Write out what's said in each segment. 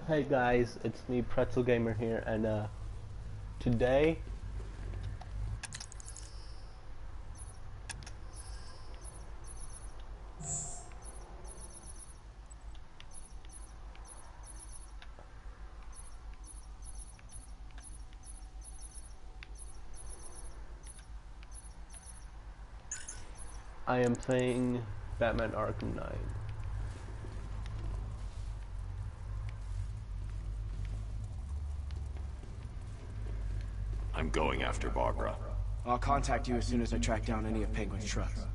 Hey guys, it's me, Pretzel Gamer here, and today I am playing Batman Arkham Knight. I'm going after Barbara. I'll contact you as soon as I track down any of Penguin's trucks.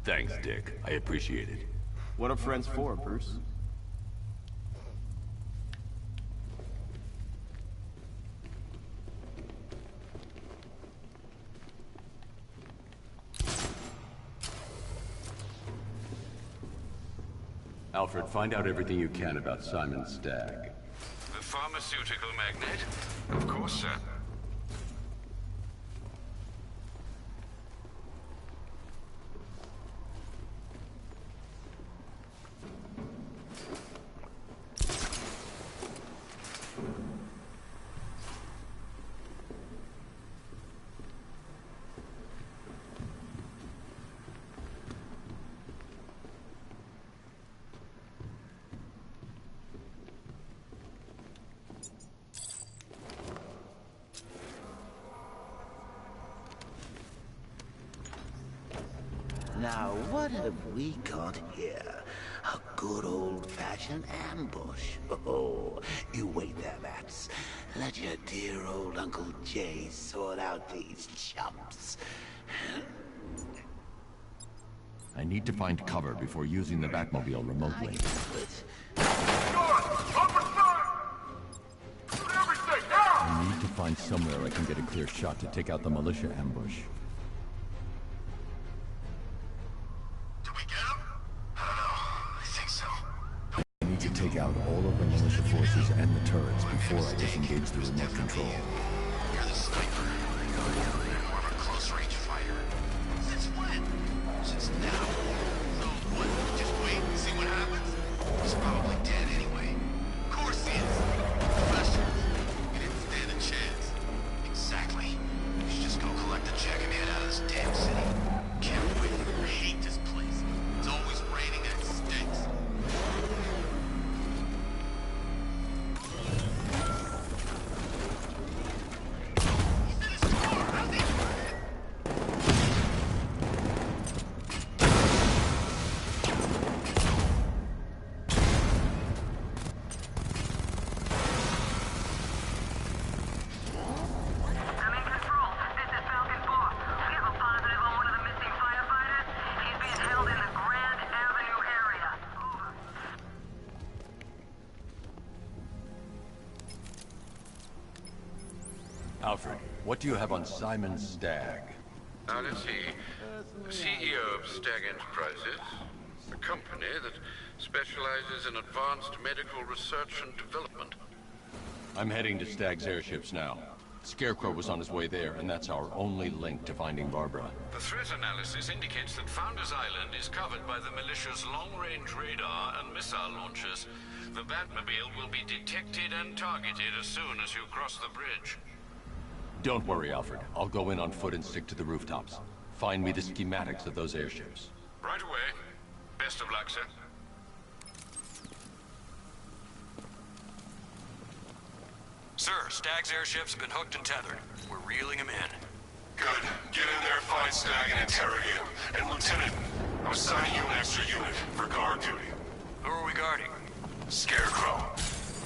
Thanks, Dick. I appreciate it. What are friends for, Bruce? Alfred, find out everything you can about Simon Stagg. The pharmaceutical magnate? Of course, sir. Now, what have we got here? A good old-fashioned ambush. Oh, you wait there, Bats. Let your dear old Uncle Jay sort out these chumps. I need to find cover before using the Batmobile remotely. I need to find somewhere I can get a clear shot to take out the militia ambush. I need to take out all of the militia forces and the turrets before I disengage the remote control. You're the sniper. You're more of a close-range fighter. Since when? Since now. So what? Just wait and see what happens? He's probably dead anyway. Of course he is. Professional. He didn't stand a chance. Exactly. You should just go collect the check and head out of this damn city. Can't wait. I hate this place. It's always raining and it stinks. Alfred, what do you have on Simon Stagg? Now let's see. The CEO of Stagg Enterprises, a company that specializes in advanced medical research and development. I'm heading to Stagg's airships now. Scarecrow was on his way there, and that's our only link to finding Barbara. The threat analysis indicates that Founders Island is covered by the militia's long-range radar and missile launchers. The Batmobile will be detected and targeted as soon as you cross the bridge. Don't worry, Alfred. I'll go in on foot and stick to the rooftops. Find me the schematics of those airships. Right away. Best of luck, sir. Sir, Stagg's airships have been hooked and tethered. We're reeling him in. Good. Get in there, find Stagg, and interrogate him. And Lieutenant, I'm assigning you an extra unit for guard duty. Who are we guarding? Scarecrow.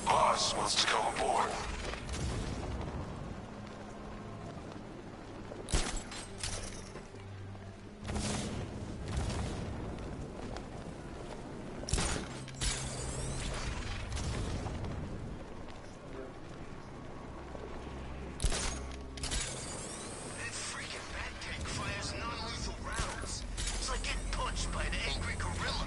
Boss wants to go aboard. That freaking bat tank fires non-lethal rounds. It's like getting punched by an angry gorilla.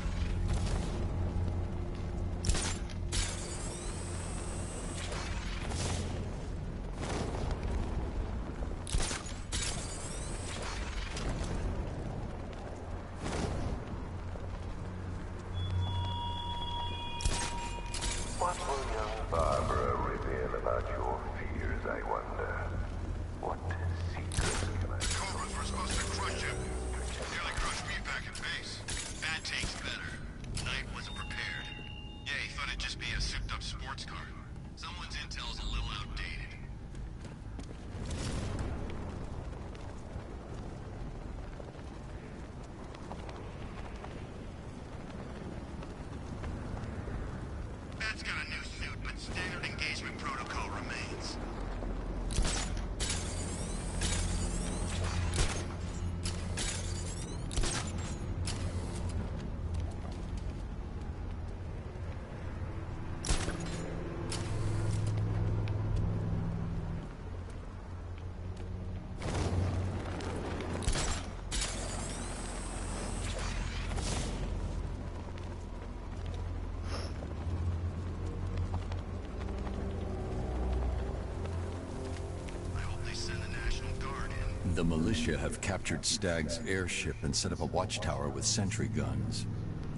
Lieutenant's got a new suit, but standard engagement protocol remains. The militia have captured Stagg's airship and set up a watchtower with sentry guns.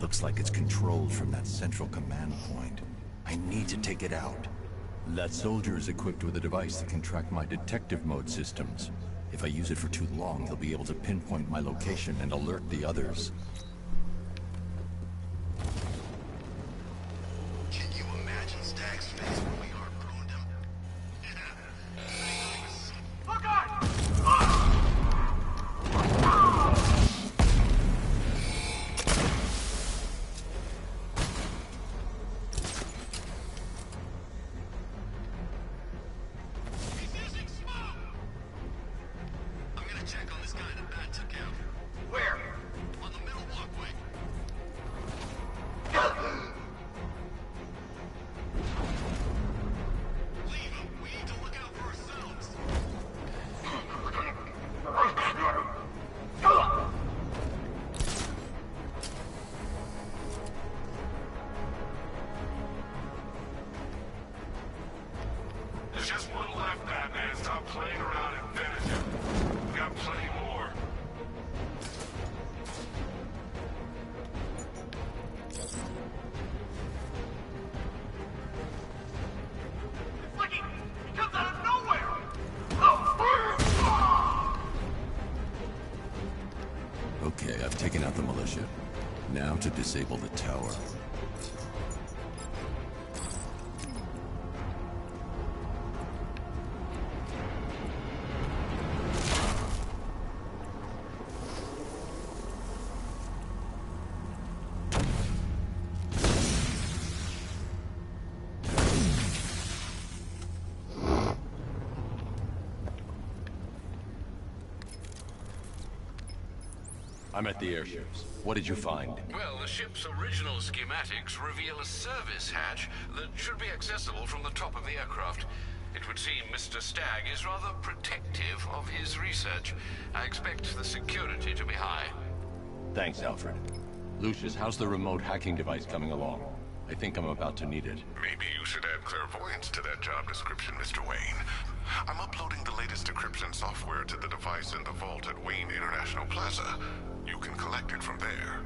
Looks like it's controlled from that central command point. I need to take it out. That soldier is equipped with a device that can track my detective mode systems. If I use it for too long, he'll be able to pinpoint my location and alert the others. Can you imagine Stagg's face when we harpooned him? Look out! Check on this guy that Bat took out. Where? On the middle walkway. Leave him. We need to look out for ourselves. There's just one left, Batman. Stop playing around and finish him. We got plenty more. It's like he comes out of nowhere! Okay, I've taken out the militia. Now to disable the tower. I'm at the airships. What did you find? Well, the ship's original schematics reveal a service hatch that should be accessible from the top of the aircraft. It would seem Mr. Stagg is rather protective of his research. I expect the security to be high. Thanks, Alfred. Lucius, how's the remote hacking device coming along? I think I'm about to need it. Maybe you should add clairvoyance to that job description, Mr. Wayne. I'm uploading the latest decryption software to the device in the vault at Wayne International Plaza. You can collect it from there.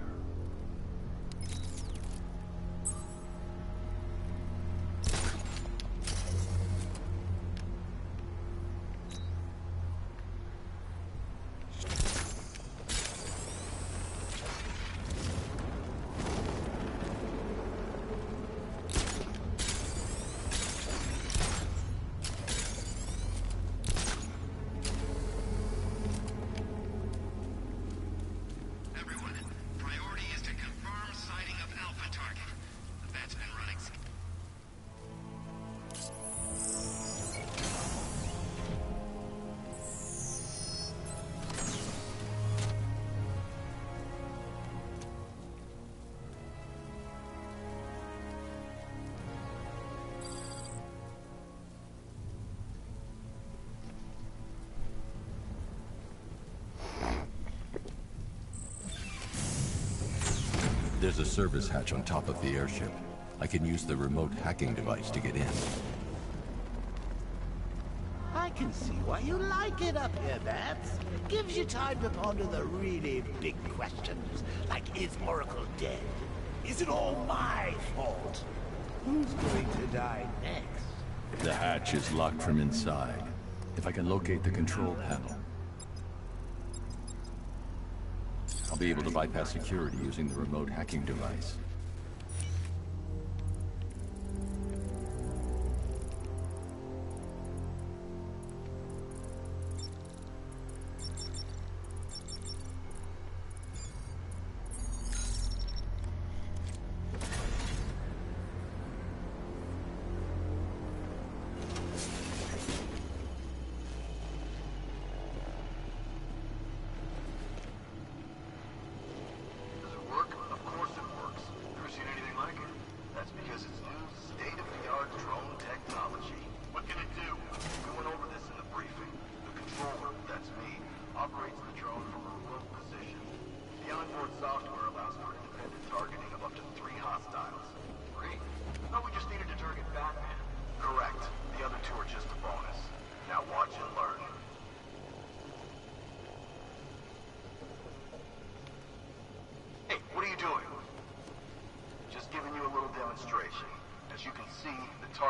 There's a service hatch on top of the airship. I can use the remote hacking device to get in. I can see why you like it up here, Bats. Gives you time to ponder the really big questions, like is Oracle dead? Is it all my fault? Who's going to die next? The hatch is locked from inside. If I can locate the control panel, I'll be able to bypass security using the remote hacking device.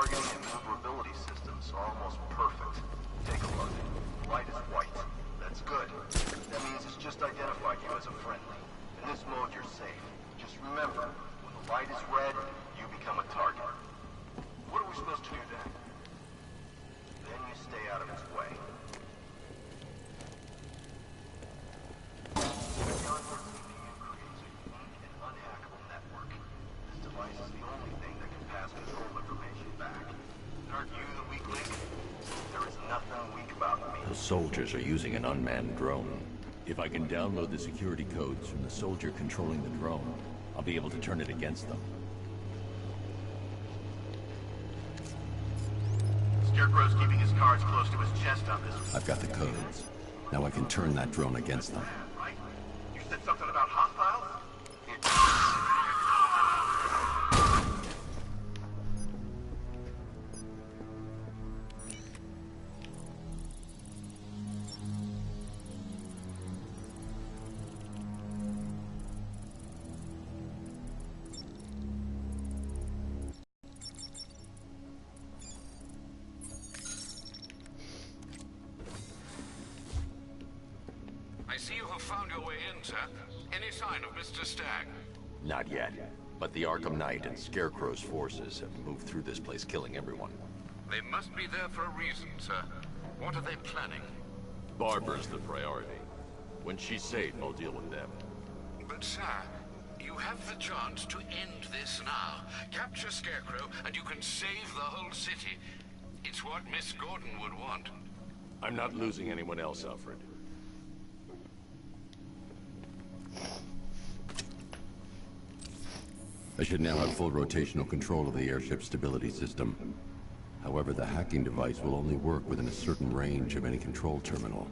targeting and maneuverability systems are almost perfect. Take a look. Light is white. That's good. That means it's just identified you as a friendly. In this mode, you're safe. Just remember, when the light is red, you become a target. What are we supposed to do then? Then you stay out of its way. The onboard CPU creates a unique and unhackable network. This device is the only thing that can pass control information back. Aren't you the weak link? There is nothing weak about me. The soldiers are using an unmanned drone. If I can download the security codes from the soldier controlling the drone, I'll be able to turn it against them. Scarecrow's keeping his cards close to his chest on this. I've got the codes. Now I can turn that drone against them. Right? You said something about hostiles? I see you have found your way in, sir. Any sign of Mr. Stagg? Not yet. But the Arkham Knight and Scarecrow's forces have moved through this place, killing everyone. They must be there for a reason, sir. What are they planning? Barbara's the priority. When she's safe, I'll deal with them. But, sir, you have the chance to end this now. Capture Scarecrow, and you can save the whole city. It's what Miss Gordon would want. I'm not losing anyone else, Alfred. I should now have full rotational control of the airship stability system. However, the hacking device will only work within a certain range of any control terminal.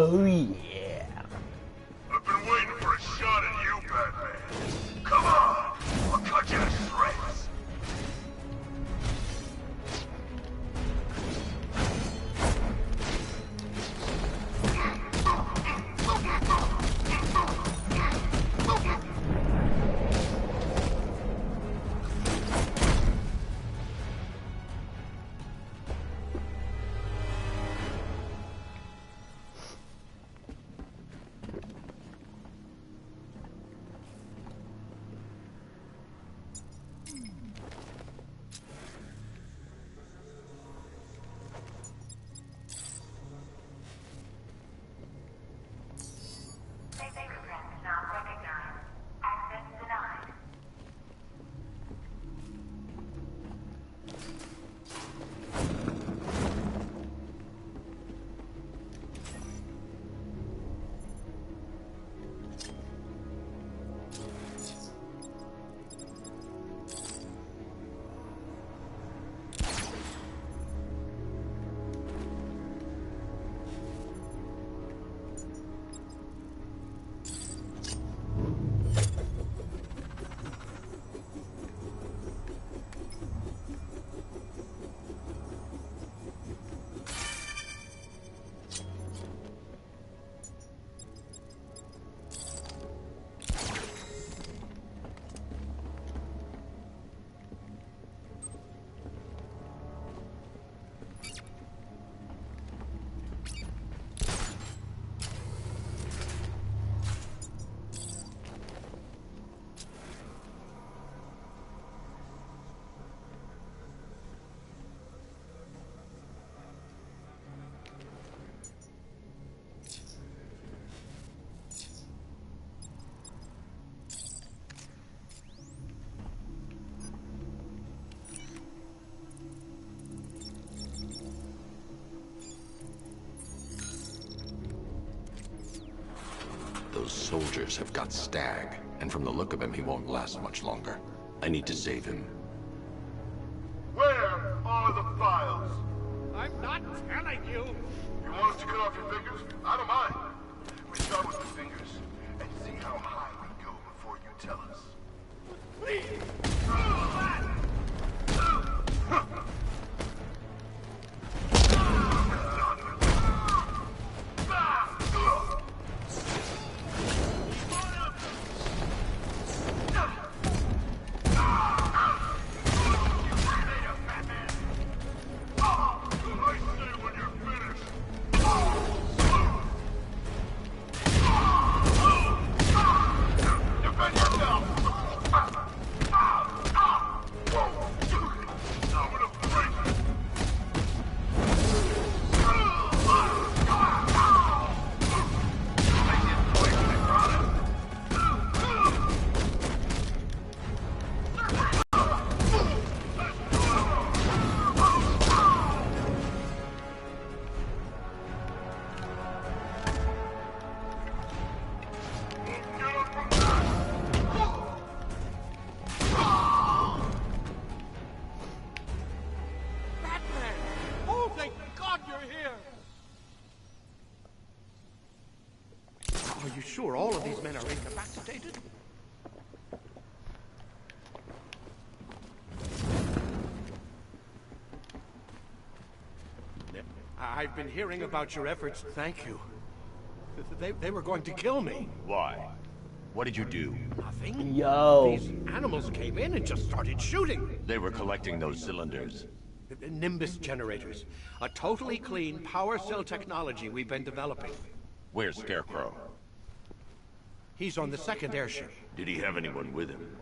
Oh yeah. I've been waiting for a shot at you, Batman. Come on! I'll cut you to shreds. Those soldiers have got Stag, and from the look of him, he won't last much longer. I need to save him. Where are the files? I'm not telling you! You want us to cut off your fingers? I don't mind. We start with the fingers and see how high we go before you tell us. Please! Are you sure all of these men are incapacitated? I've been hearing about your efforts. Thank you. They were going to kill me. Why? What did you do? Nothing. Yo. These animals came in and just started shooting. They were collecting those cylinders. Nimbus generators. A totally clean power cell technology we've been developing. Where's Scarecrow? He's on the second airship. Did he have anyone with him?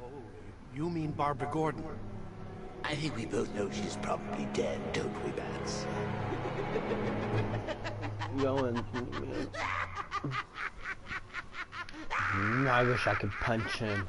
You mean Barbara Gordon? I think we both know she's probably dead, don't we, Bats? Going. I wish I could punch him.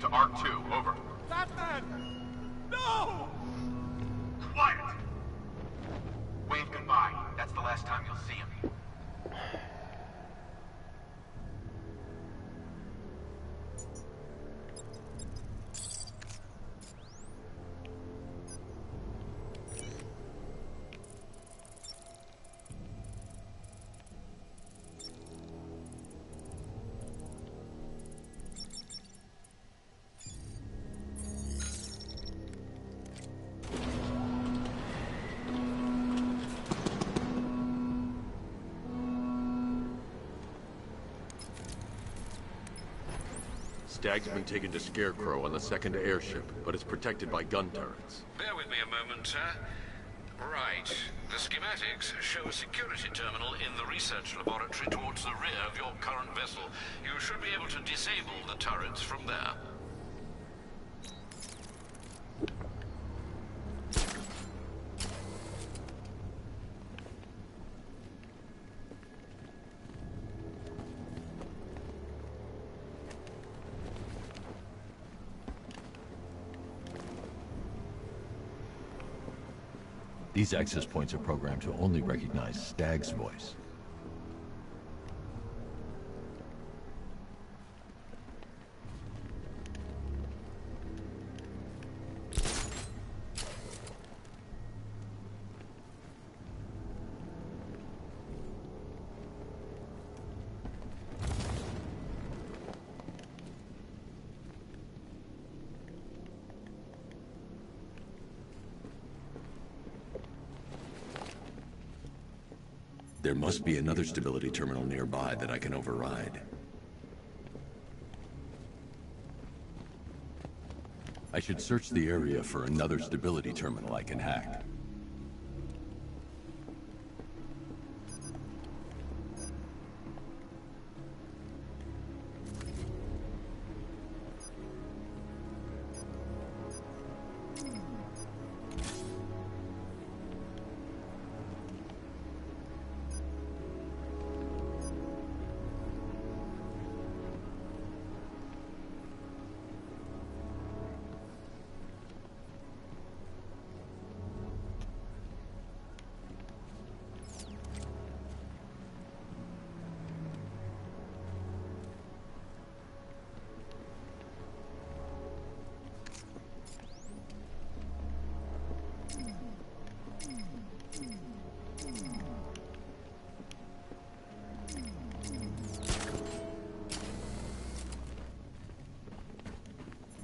to Arc 2, over. Batman! No! Quiet! Wave goodbye. That's the last time you'll see him. Stag's been taken to Scarecrow on the second airship, but is protected by gun turrets. Bear with me a moment, sir. Right. The schematics show a security terminal in the research laboratory towards the rear of your current vessel. You should be able to disable the turrets from there. These access points are programmed to only recognize Stag's voice. There must be another stability terminal nearby that I can override. I should search the area for another stability terminal I can hack.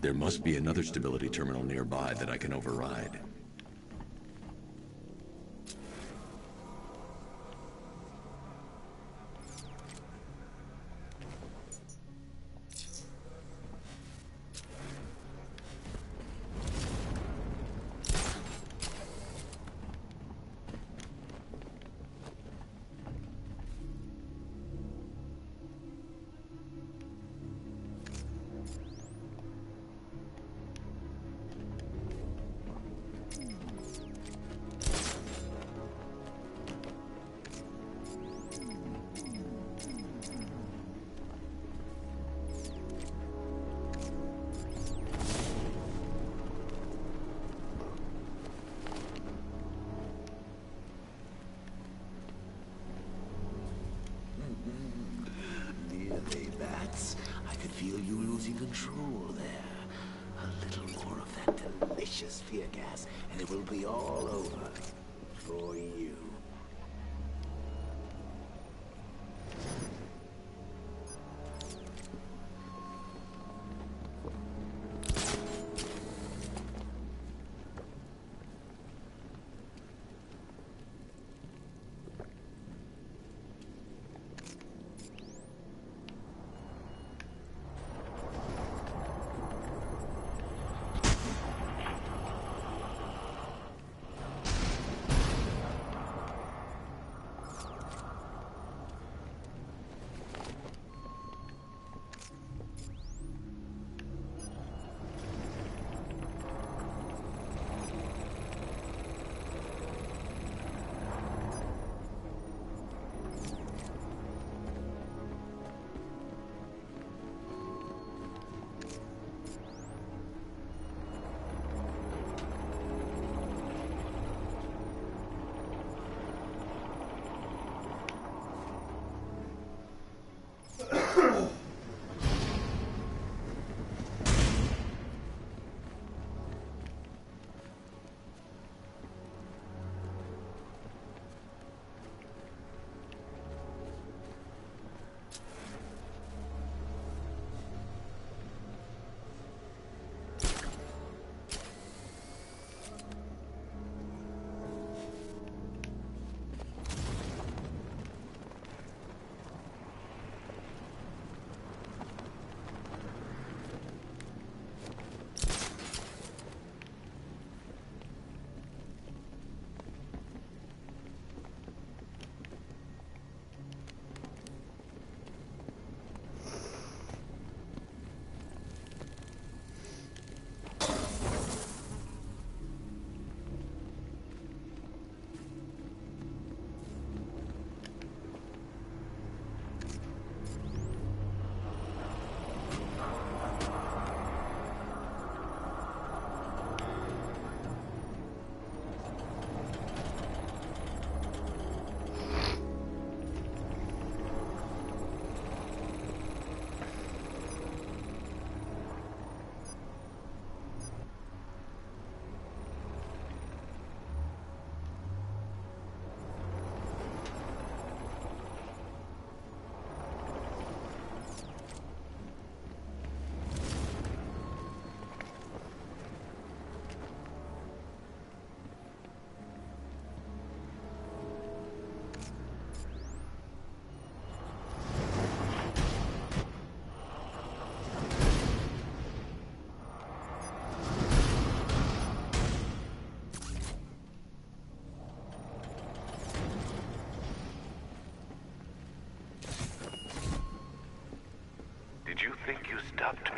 There must be another stability terminal nearby that I can override. Nearly, Bats. I could feel you losing control there. A little more of that delicious fear gas, and it will be all over. For you.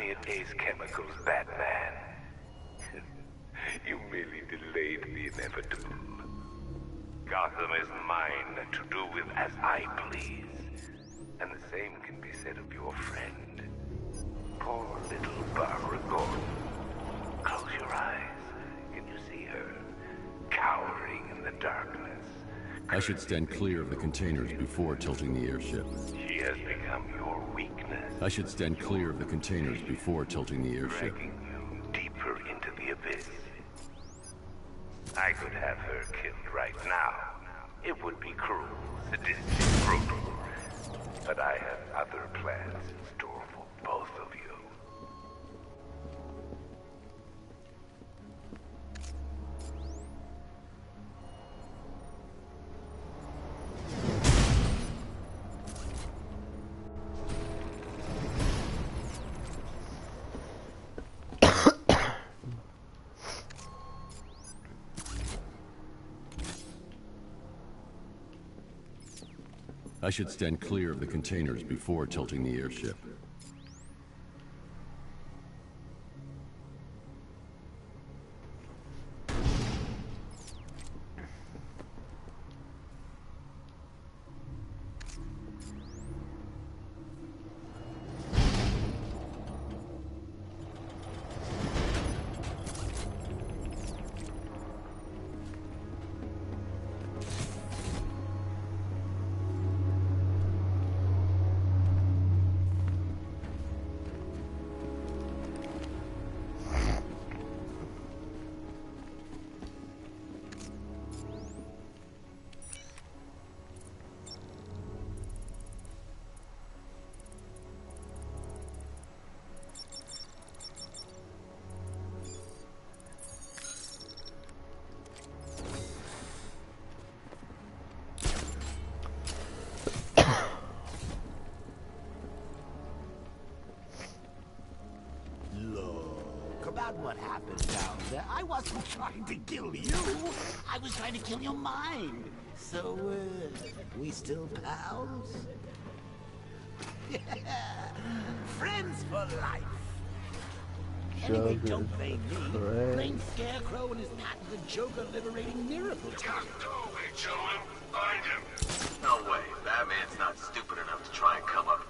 giant ace chemicals, Batman. You merely delayed the inevitable. Gotham is mine to do with as I please. And the same can be said of your friend. Poor little Barbara Gordon. Close your eyes. Can you see her? Cowering in the darkness. I should stand clear of the containers before tilting the airship. She has become your weakness. I should stand clear of the containers before tilting the airship. Dragging you deeper into the abyss. I could have her killed right now. It would be cruel, sadistic, brutal. But I have other plans in store for both of you. I should stand clear of the containers before tilting the airship. About what happened down there. I wasn't trying to kill you. I was trying to kill your mind. So, we still pals? Friends for life. Anyway, don't blame me. Blame Scarecrow and his patented Joker-liberating miracle tower. Hey, gentlemen, find him. No way. Batman's not stupid enough to try and come up.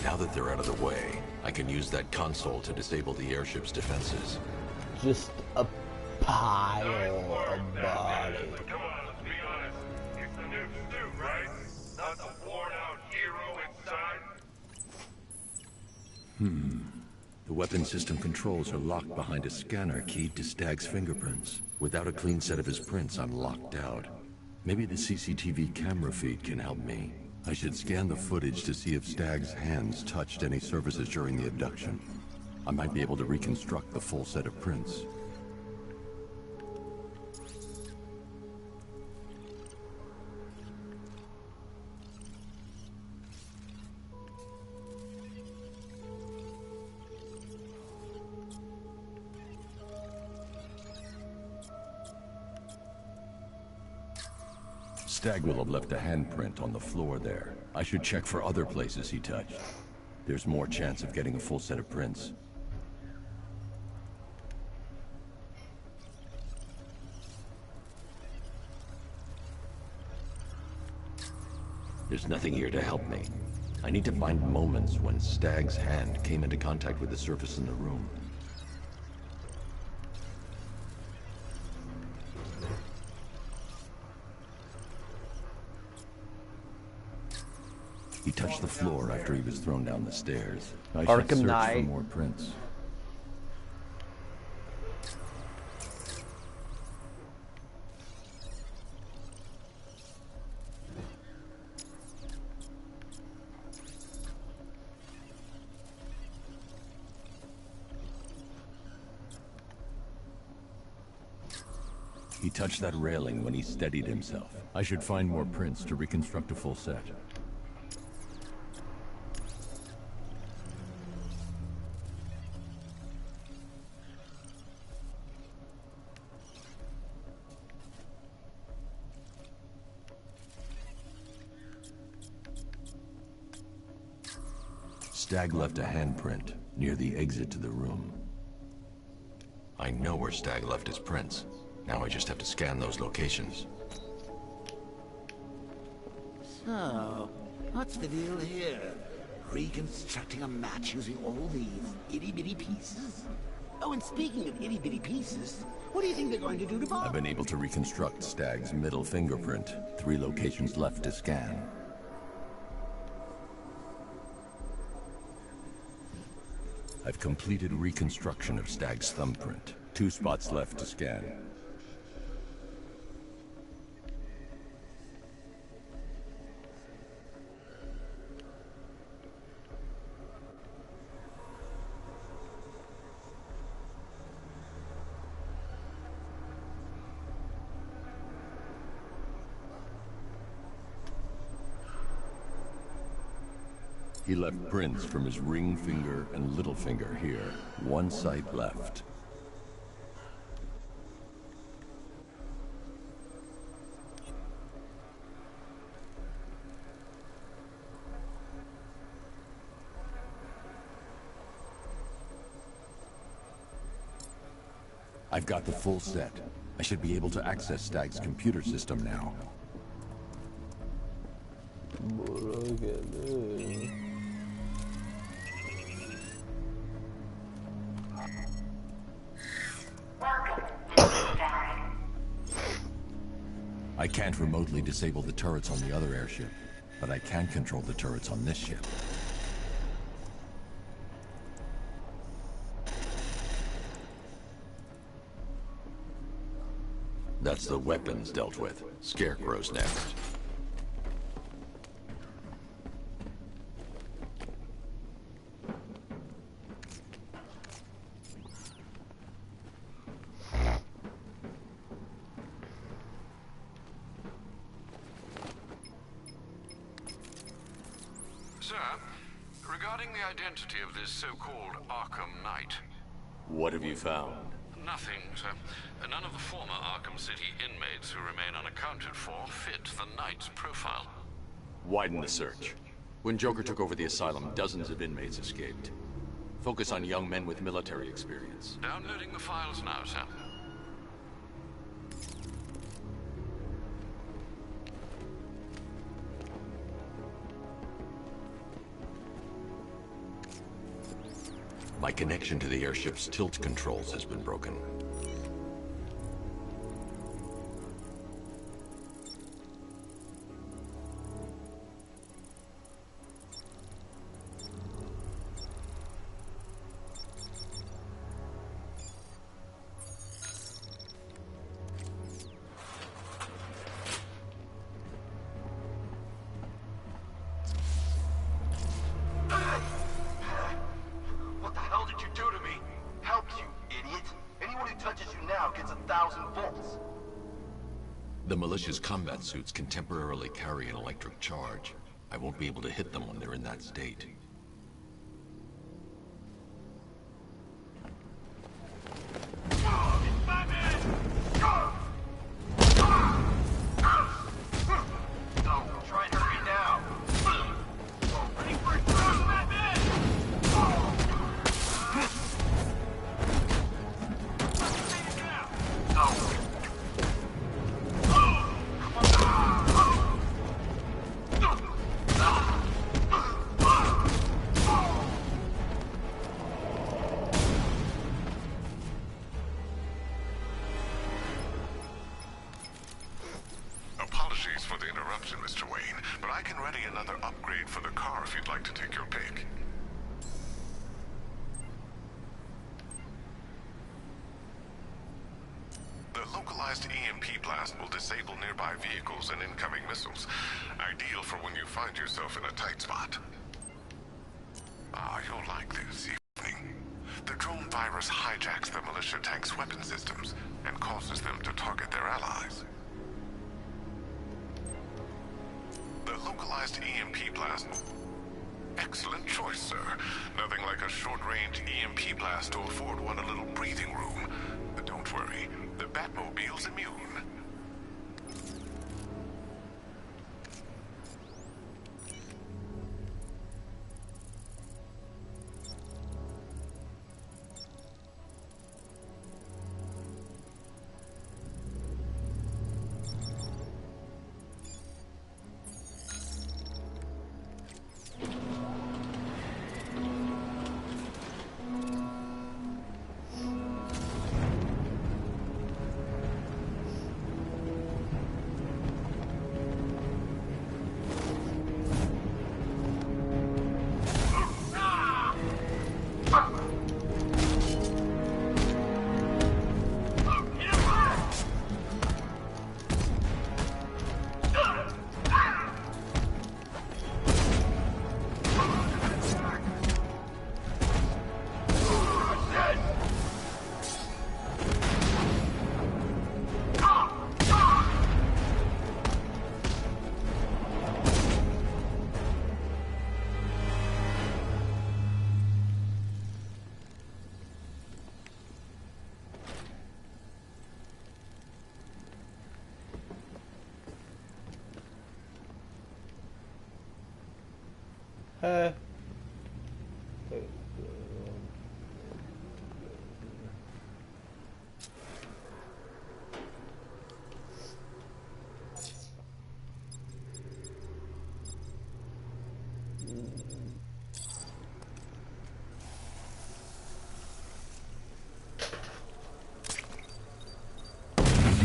Now that they're out of the way, I can use that console to disable the airship's defenses. Just a pile of body. Come on, let's be honest. It's the new Stu, right? Not the worn-out hero inside? The weapon system controls are locked behind a scanner keyed to Stag's fingerprints. Without a clean set of his prints, I'm locked out. Maybe the CCTV camera feed can help me. I should scan the footage to see if Stag's hands touched any surfaces during the abduction. I might be able to reconstruct the full set of prints. Stag will have left a handprint on the floor there. I should check for other places he touched. There's more chance of getting a full set of prints. There's nothing here to help me. I need to find moments when Stag's hand came into contact with the surface in the room. He touched the floor after he was thrown down the stairs. I should Arkham search Knight. for more prints. He touched that railing when he steadied himself. I should find more prints to reconstruct a full set. Stag left a handprint near the exit to the room. I know where Stag left his prints. Now I just have to scan those locations. So, what's the deal here? Reconstructing a match using all these itty-bitty pieces? Oh, and speaking of itty-bitty pieces, what do you think they're going to do to Bob? I've been able to reconstruct Stag's middle fingerprint. 3 locations left to scan. I've completed reconstruction of Stag's thumbprint. 2 spots left to scan. He left prints from his ring finger and little finger here. 1 site left. I've got the full set. I should be able to access Stag's computer system now. Look at this. I can't remotely disable the turrets on the other airship, but I can control the turrets on this ship. That's the weapons dealt with. Scarecrow's next. Sir, regarding the identity of this so-called Arkham Knight. What have you found? Nothing, sir. None of the former Arkham City inmates who remain unaccounted for fit the Knight's profile. Widen the search. When Joker took over the asylum, dozens of inmates escaped. Focus on young men with military experience. Downloading the files now, sir. My connection to the airship's tilt controls has been broken. What the hell did you do to me? Help, you idiot! Anyone who touches you now gets 1,000 volts. The militia's combat suits can temporarily carry an electric charge. I won't be able to hit them when they're in that state. for the interruption, Mr. Wayne, but I can ready another upgrade for the car if you'd like to take your pick. The localized EMP blast will disable nearby vehicles and incoming missiles. Ideal for when you find yourself in a tight spot. Ah, you'll like this evening. The drone virus hijacks the militia tank's weapon systems and causes them to target their allies. The localized EMP blast... Excellent choice, sir. Nothing like a short-range EMP blast to afford one a little breathing room. But don't worry, the Batmobile's immune.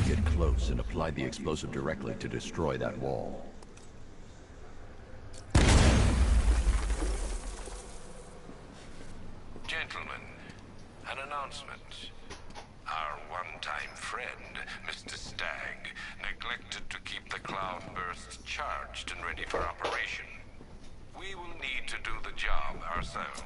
Get close and apply the explosive directly to destroy that wall. Gentlemen, an announcement. Our one-time friend, Mr. Stagg, neglected to keep the cloudbursts charged and ready for operation. We will need to do the job ourselves.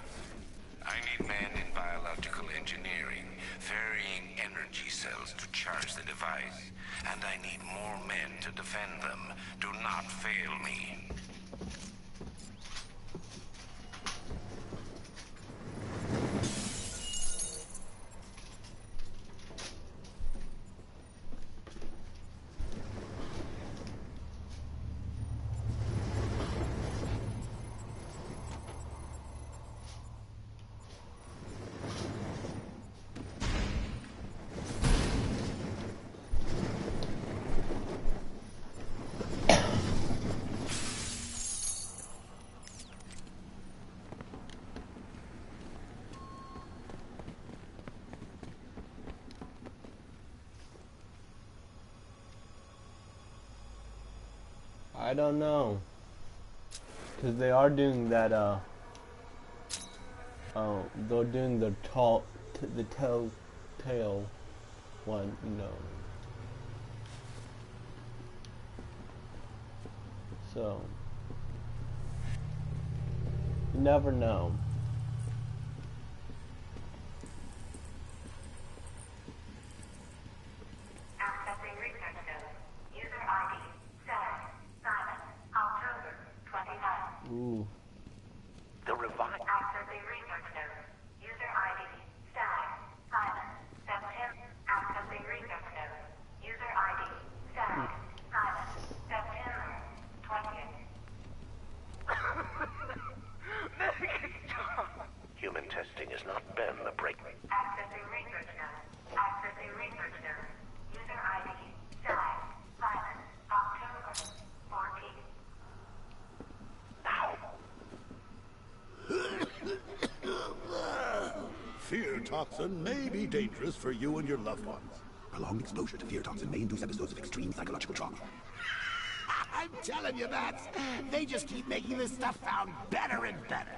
I need men in biological engineering, varying energy cells to charge the device, and I need more men to defend them. Do not fail me. I don't know, because they are doing that. They're doing the telltale one, you know. So you never know. Ooh. The revived. Accessing research node. User ID. Static. Silent. September. Accessing research node. User ID. Static. Silent. September 20th. Human testing has not been the break. Accessing research node. Accessing research node. User ID. Static. Silent. October 14th. Fear toxin may be dangerous for you and your loved ones. Prolonged exposure to fear toxin may induce episodes of extreme psychological trauma. I'm telling you, Bats. They just keep making this stuff sound better and better.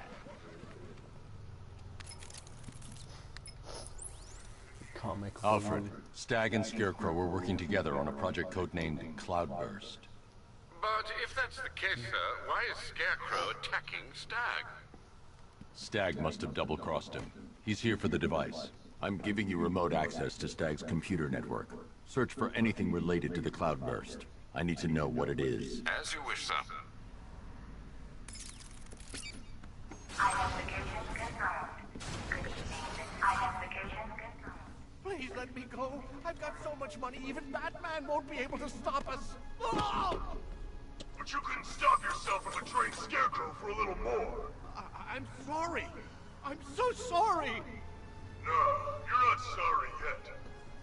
Comic Alfred, food. Stag and Scarecrow were working together on a project codenamed Cloudburst. But if that's the case, sir, why is Scarecrow attacking Stag? Stag must have double-crossed him. He's here for the device. I'm giving you remote access to Stag's computer network. Search for anything related to the Cloudburst. I need to know what it is. As you wish, sir. Identification confirmed. Good evening. Identification confirmed. Please let me go. I've got so much money, even Batman won't be able to stop us. Oh! But you couldn't stop yourself from betraying Scarecrow for a little more. I'm sorry. I'm so sorry. No, you're not sorry yet.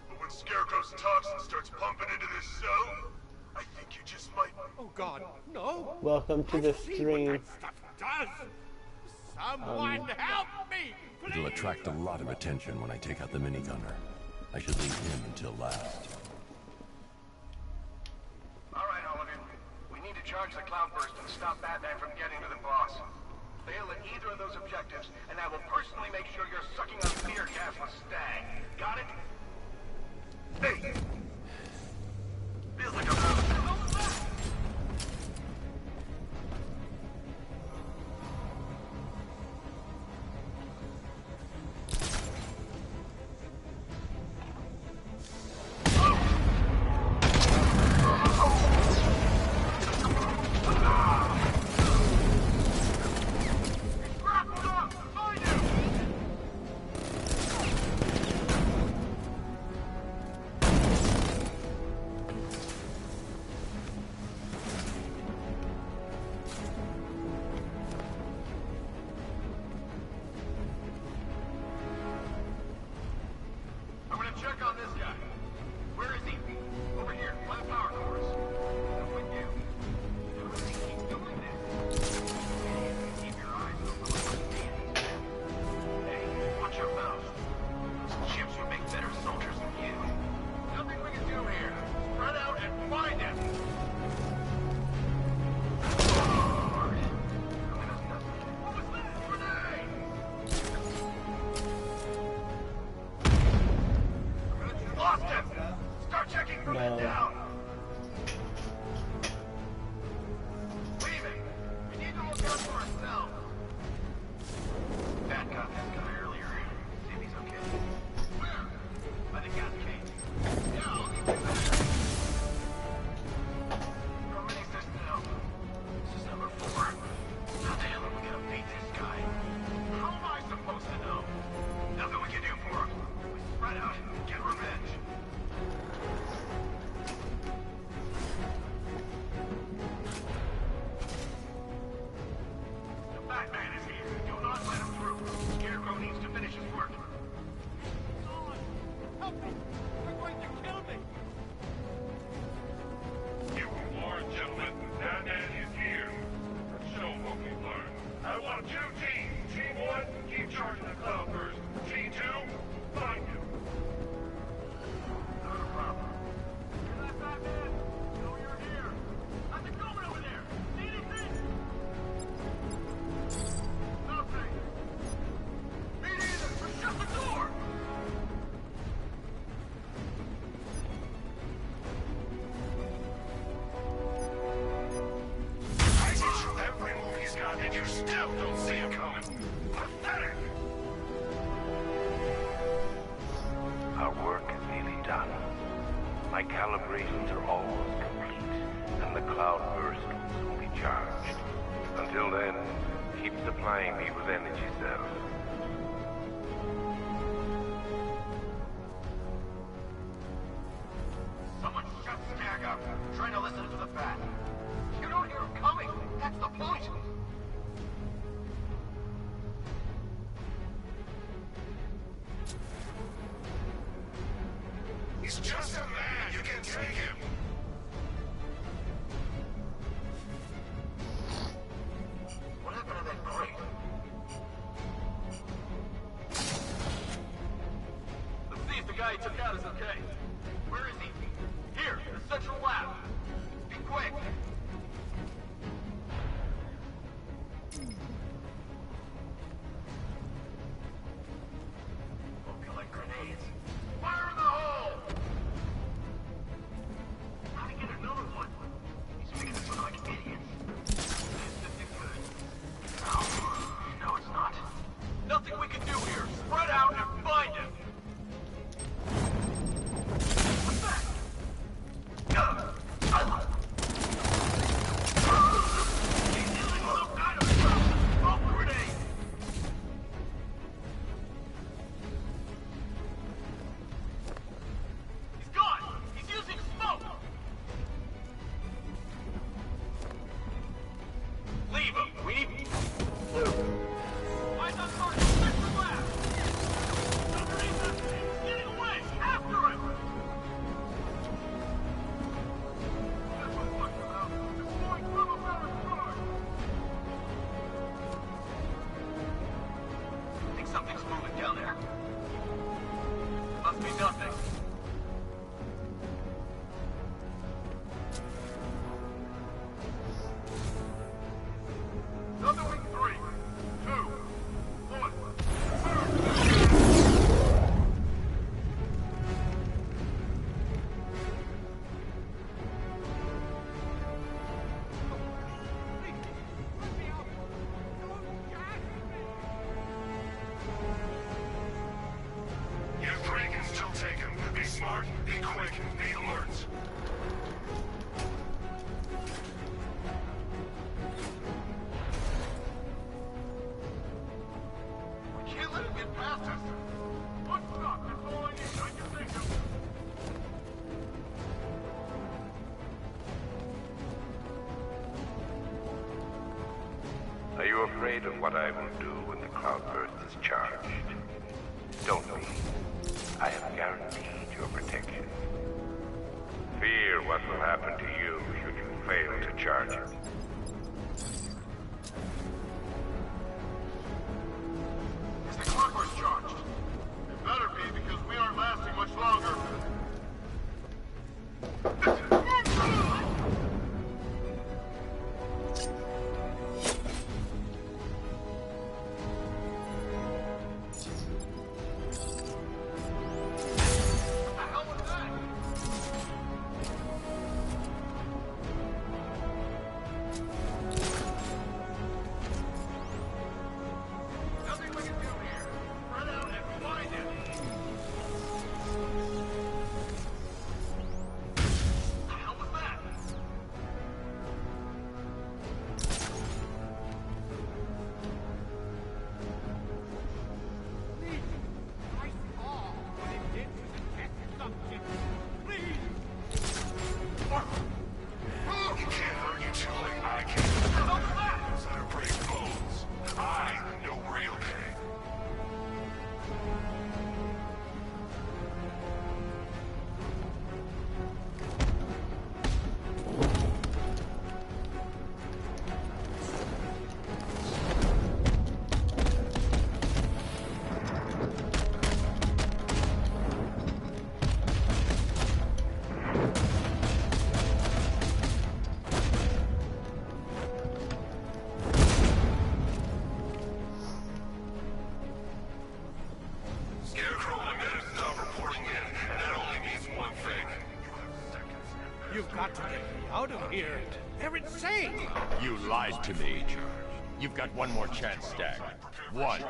But when Scarecrow's toxin starts pumping into this cell, I think you just might... Oh God, no. Welcome to the stream. Does someone help me, please? It'll attract a lot of attention when I take out the minigunner. I should leave him until last. All right, all of you. We need to charge the Cloudburst and stop Batman from getting to the boss. Fail at either of those objectives, and I will personally make sure you're sucking on fear gas with Stag. Got it? Hey! Feels like a... Check on this guy. Where is he? Over here, by the power cores. I'm with you. How does he keep doing this? Keep your eyes open. Hey, watch your mouth. Those chips would make better soldiers than you. Nothing we can do here. Spread out and find him. What was that? Grenade! Lost him! Start checking from it down! Leave it! We need to look out for ourselves! Bat got this guy earlier. See if he's okay. Where? By the gas cage. Yeah, I'll give you that. How many is this now? This is number 4. How the hell are we gonna beat this guy? How am I supposed to know? Nothing we can do for him. We spread out and get revenge. The Batman is here. Do not let him through. Scarecrow needs to finish his work. Someone help me. They're going to kill me. You were warned, gentlemen. Batman is here. Show what we've learned. I want 2 teams. Team 1, keep charging the Cloudburst. Team 2, find him. Not a problem. Hear that, Batman? Know you're here. How's it going over there? See anything? Nothing. Me neither. But shut the door! I teach you every move he's got, and you still don't see him coming. Pathetic! Our work is nearly done. My calibrations are almost complete, and the Cloudburst will soon be charged. Until then, keep supplying me with energy cells. Someone shut Stag up. Trying to listen to the Bat. You don't hear him coming. That's the point. He's just a man. You can take him. What happened to that crate? Let's see if the guy he took out is okay. Where is he? Here, the central lab. Be quick. Be quick. Need alerts. We can't let him get past us. One stop, that's all I need. I can think of. Are you afraid of what I will do when the cloudburst is charged? Don't be. I have guaranteed your protection. Fear what will happen to you should you fail to charge it. Is the clockwork charged? It better be, because we aren't lasting much longer. You've got to get me out of here. They're insane. You lied to me. You've got one more chance, Stag. One.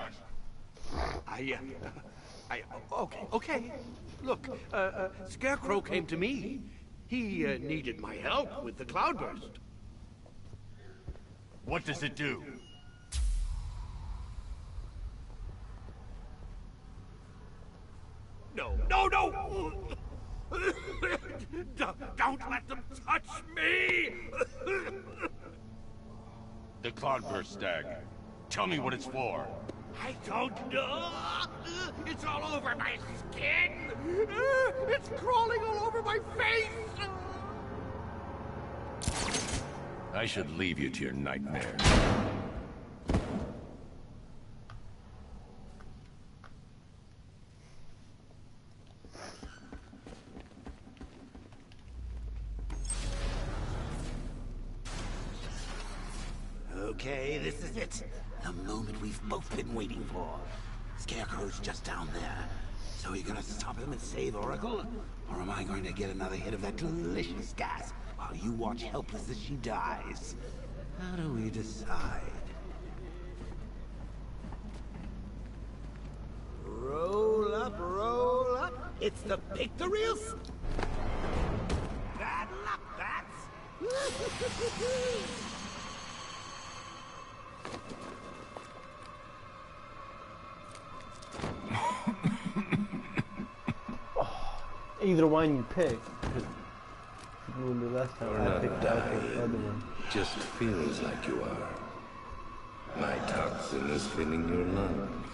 Okay. Look, Scarecrow came to me. He needed my help with the cloudburst. What does it do? No! Don't let them touch me! The cloudburst, Stag. Tell me what it's for. I don't know. It's all over my skin. It's crawling all over my face. I should leave you to your nightmares. Okay, this is it. The moment we've both been waiting for. Scarecrow's just down there. So are you gonna stop him and save Oracle? Or am I going to get another hit of that delicious gas while you watch helpless as she dies? How do we decide? Roll up, roll up. It's the Pictorius. Bad luck, bats. Either one you pick. The last time I picked out the other one. Just feels like you are. My toxin is filling your lungs,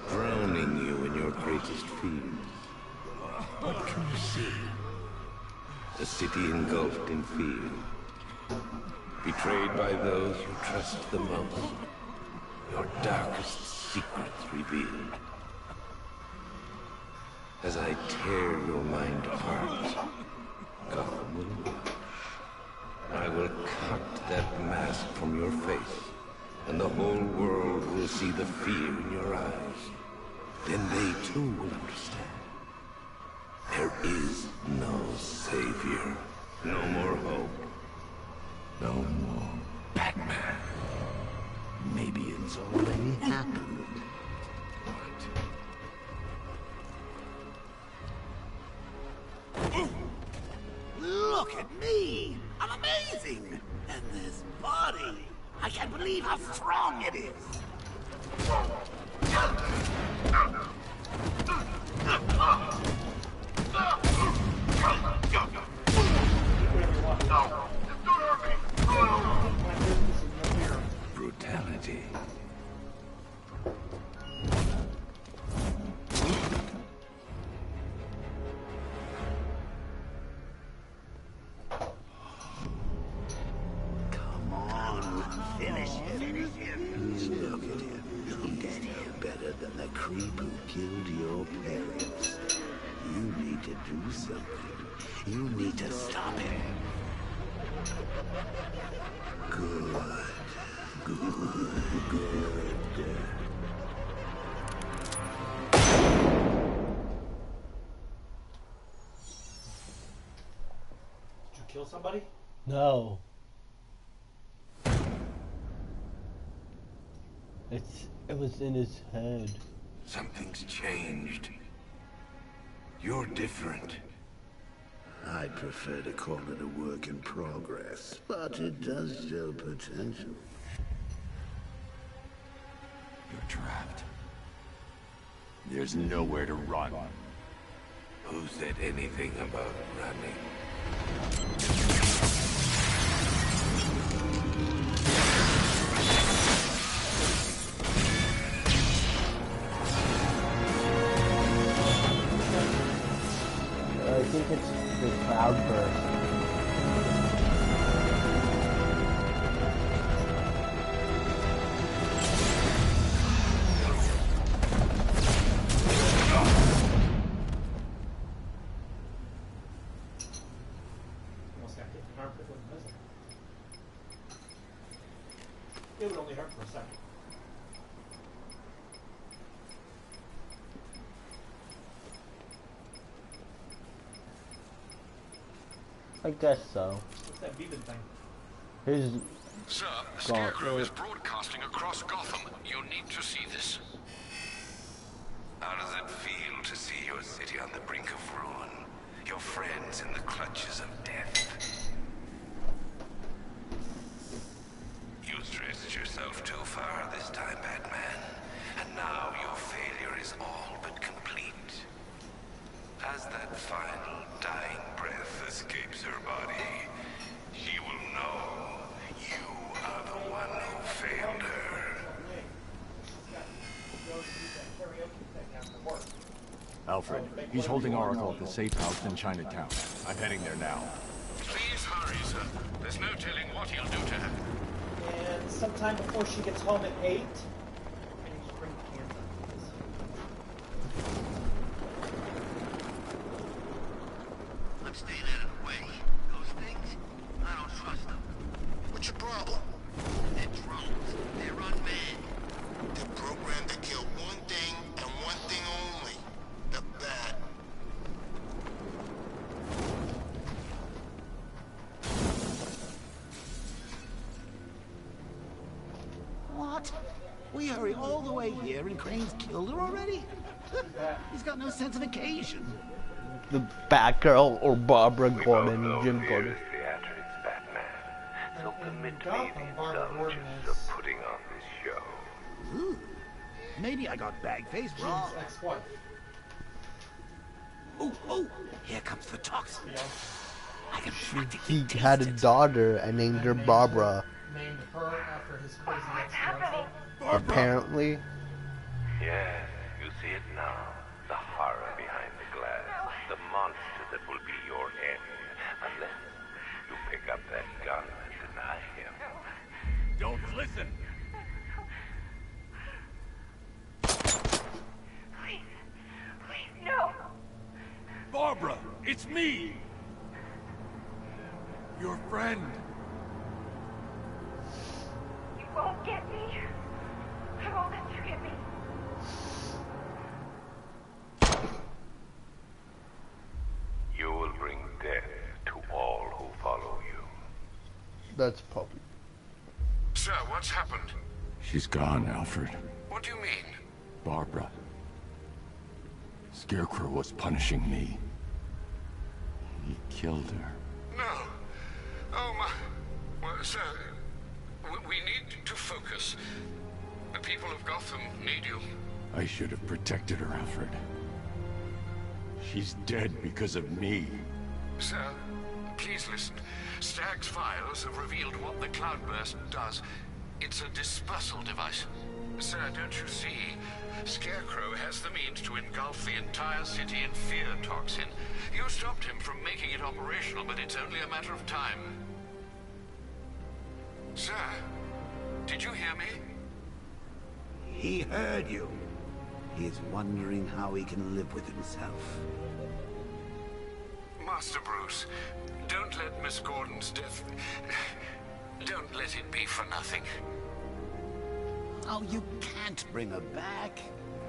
drowning you in your greatest fears. What can you see? A city engulfed in fear. Betrayed by those you trust the most. Your darkest secrets revealed. As I tear your mind apart, Gotham will watch. I will cut that mask from your face, and the whole world will see the fear in your eyes. Then they too will understand. There is no savior, no more hope, no more Batman. Maybe it's already happened. What? amazing! And this body, I can't believe how strong it is! Brutality. Come on, finish him. Look at him. Look at him better than the creep who killed your parents. You need to do something. You need to stop him. Good. Good. Did you kill somebody? No. It was in his head. Something's changed. You're different. I'd prefer to call it a work in progress, but it does show potential. You're trapped. There's nowhere to run. Who said anything about running? I think it's the cloud burst. Almost got hit in the armpit with a missile. It would only hurt for a second. I guess so. What's that beeping thing? His Sir, the Scarecrow is broadcasting across Gotham. You need to see this. How does it feel to see your city on the brink of ruin? Your friends in the clutches of death? You stretched yourself too far this time, Batman. And now your failure is all but complete. As that final dying breath escapes her body, she will know you are the one who failed her. Alfred, he's holding Oracle at the safe house in Chinatown. I'm heading there now. Please hurry, sir. There's no telling what he'll do to her. And sometime before she gets home at 8, and you just bring cans up. I'm staying out of the way. Those things, I don't trust them. What's your problem? They're drones. They're unmanned. They're programmed to kill one thing and one thing only. The bat. What? We hurry all the way here and Crane's killed her already? He's got no sense of occasion. The Batgirl or Barbara Gordon, Jim Gordon. Theatrics, Batman. So permit me the indulgence of putting on this show. Ooh, maybe I got Bagface wrong. Jim's ex-wife. Oh, here comes the toxin. I can He had a daughter and named her Barbara. Named her after his crazy ex-wife. Apparently. Yes, you see it now. The horror behind the glass. The monster that will be your end. Unless you pick up that gun and deny him. Don't listen! Please, no. Barbara, it's me! Your friend. You won't get me. I won't let you get me. You will bring death to all who follow you. That's probably. Sir, what's happened? She's gone, Alfred. What do you mean? Barbara. Scarecrow was punishing me. He killed her. No. Oh, my... Well, sir, we need to focus. The people of Gotham need you. I should have protected her, Alfred. She's dead because of me. Sir, please listen. Stagg's files have revealed what the cloudburst does. It's a dispersal device. Sir, don't you see? Scarecrow has the means to engulf the entire city in fear toxin. You stopped him from making it operational, but it's only a matter of time. Sir, did you hear me? He heard you. He's wondering how he can live with himself. Master Bruce, don't let Miss Gordon's death... Don't let it be for nothing. Oh, you can't bring her back.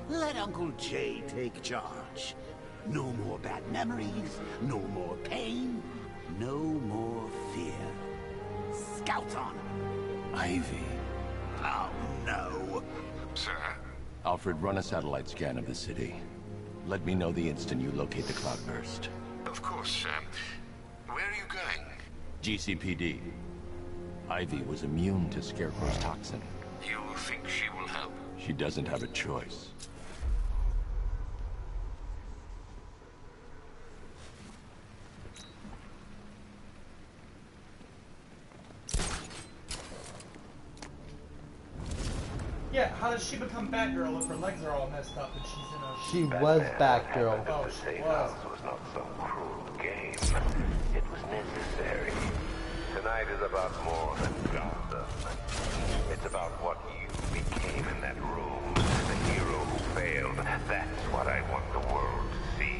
Let Uncle Jay take charge. No more bad memories, no more pain, no more fear. Scouts on her. Ivy. Oh, no. Sir? Alfred, run a satellite scan of the city. Let me know the instant you locate the cloudburst. Of course, sir. Where are you going? GCPD. Ivy was immune to Scarecrow's toxin. You think she will help? She doesn't have a choice. Yeah, how does she become Batgirl if her legs are all messed up and she's in a... She was Batgirl. Oh, she was. Was not some cruel game. It was necessary. Tonight is about more than Gotham. It's about what you became in that room. The hero who failed. That's what I want the world to see.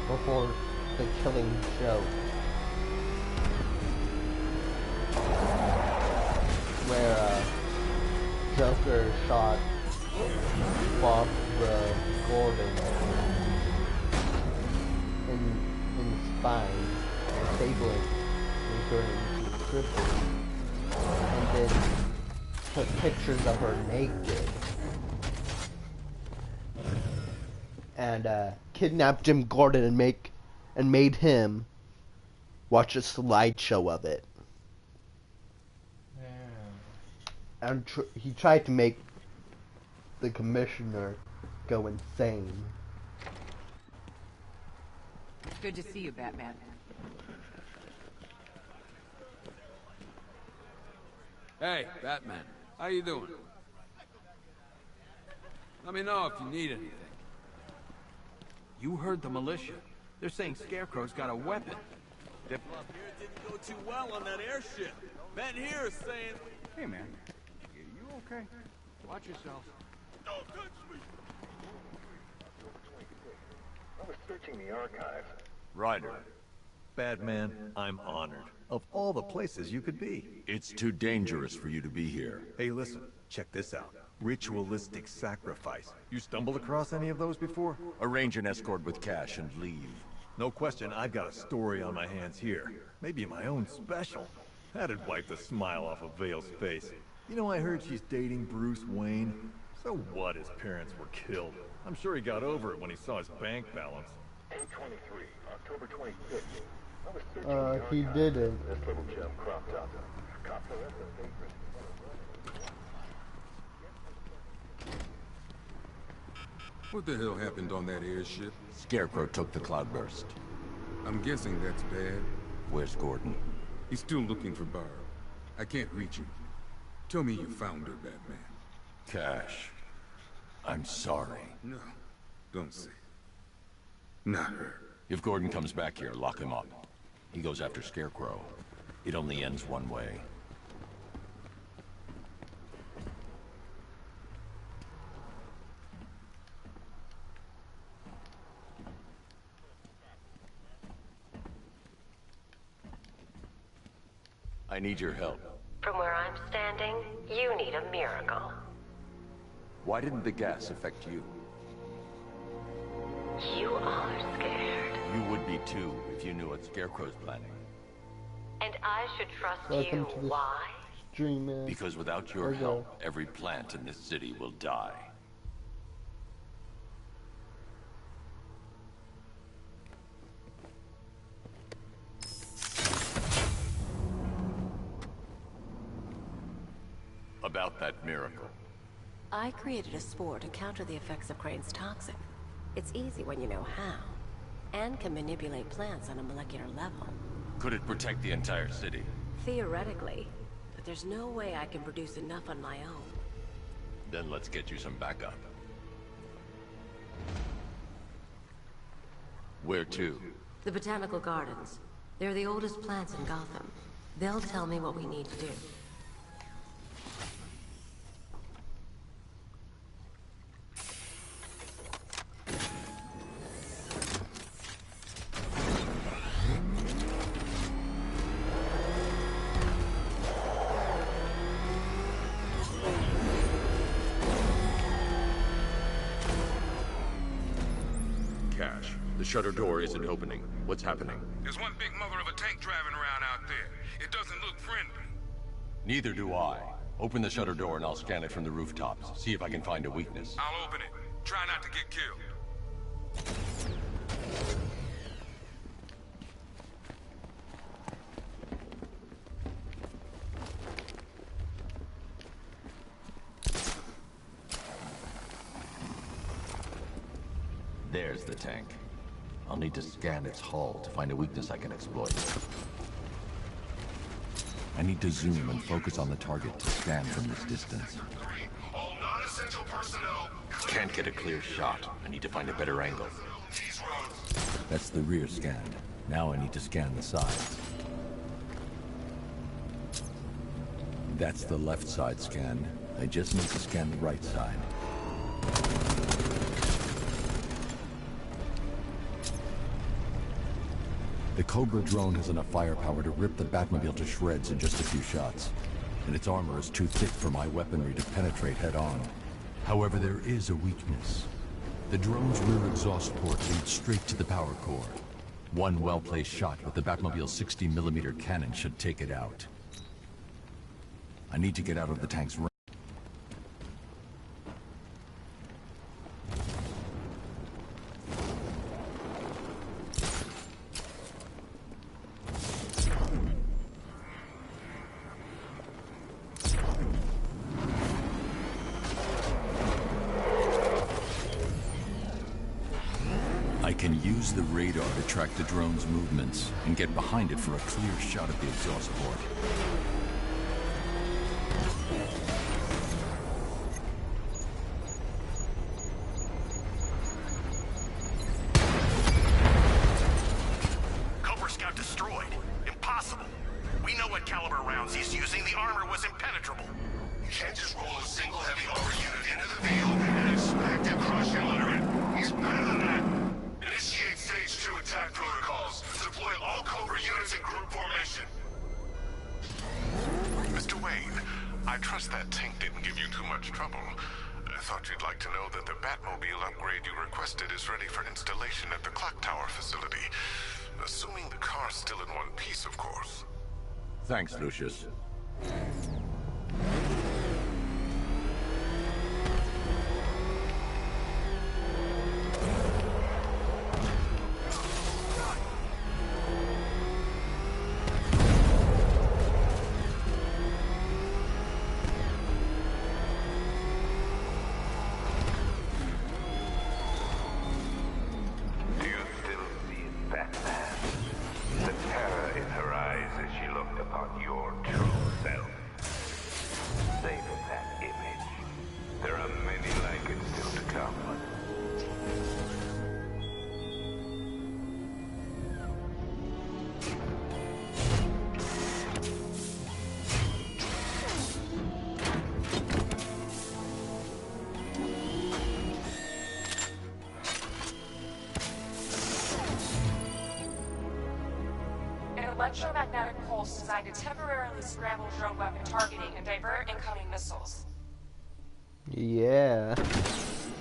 Before the killing joke. Where Joker shot Barbara Gordon in the spine, disabling her into crippled, and then took pictures of her naked and kidnapped Jim Gordon and made him watch a slideshow of it. And he tried to make the commissioner go insane. Good to see you, Batman. Hey, Batman. How you doing? Let me know if you need anything. You heard the militia. They're saying Scarecrow's got a weapon. Up here didn't go too well on that airship. Ben here is saying... Hey, man. You okay? Watch yourself. Don't touch me! I was searching the archives. Ryder. Batman, I'm honored. Of all the places you could be. It's too dangerous for you to be here. Hey, listen. Check this out. Ritualistic sacrifice. You stumbled across any of those before? Arrange an escort with cash and leave. No question, I've got a story on my hands here. Maybe my own special. That'd wipe the smile off of Vale's face. You know, I heard she's dating Bruce Wayne. So what, his parents were killed? I'm sure he got over it when he saw his bank balance. 823, October 25th. I was searching He didn't. This little gem cropped up. Cop the rest of the favorite. What the hell happened on that airship? Scarecrow took the cloudburst. I'm guessing that's bad. Where's Gordon? He's still looking for Barb. I can't reach him. Tell me you found her, Batman. Cash. I'm sorry. No, don't say. Not her. If Gordon comes back here, lock him up. He goes after Scarecrow. It only ends one way. I need your help. From where I'm standing, you need a miracle. Why didn't the gas affect you? You are scared. You would be too, if you knew what Scarecrow's planning. And I should trust Welcome you. to the Why? stream. Because without your help, every plant in this city will die. About that miracle. I created a spore to counter the effects of Crane's toxin. It's easy when you know how, and can manipulate plants on a molecular level. Could it protect the entire city? Theoretically, but there's no way I can produce enough on my own. Then let's get you some backup. Where to? The Botanical Gardens. They're the oldest plants in Gotham. They'll tell me what we need to do. Cash. The shutter door isn't opening. What's happening? There's one big mother of a tank driving around out there. It doesn't look friendly. Neither do I. Open the shutter door and I'll scan it from the rooftops. See if I can find a weakness. I'll open it. Try not to get killed. There's the tank. I'll need to scan its hull to find a weakness I can exploit. I need to zoom and focus on the target to scan from this distance. All non-essential personnel. Can't get a clear shot. I need to find a better angle. That's the rear scanned. Now I need to scan the sides. That's the left side scanned. I just need to scan the right side. The Cobra drone has enough firepower to rip the Batmobile to shreds in just a few shots, and its armor is too thick for my weaponry to penetrate head-on. However, there is a weakness. The drone's rear exhaust port leads straight to the power core. One well-placed shot with the Batmobile's 60mm cannon should take it out. I need to get out of the tank's range. I can use the radar to track the drone's movements and get behind it for a clear shot at the exhaust port. Cobra Scout destroyed. Impossible. We know what caliber rounds he's using. The armor was impenetrable. You can't just roll a single heavy armor unit into the field and expect to crush and litter it. He's better than that. Initiate stage 2 attack protocols. Deploy all Cobra units in group formation. Mr. Wayne, I trust that tank didn't give you too much trouble. I thought you'd like to know that the Batmobile upgrade you requested is ready for installation at the Clock Tower facility. Assuming the car's still in one piece, of course. Thanks, Lucius. Do you still see it, Batman? The terror in her eyes as she looked upon your true self. Savor that image. There are many like it still to come. An electromagnetic pulse designed to temporarily scramble drone weapon targeting and divert incoming missiles. Yeah.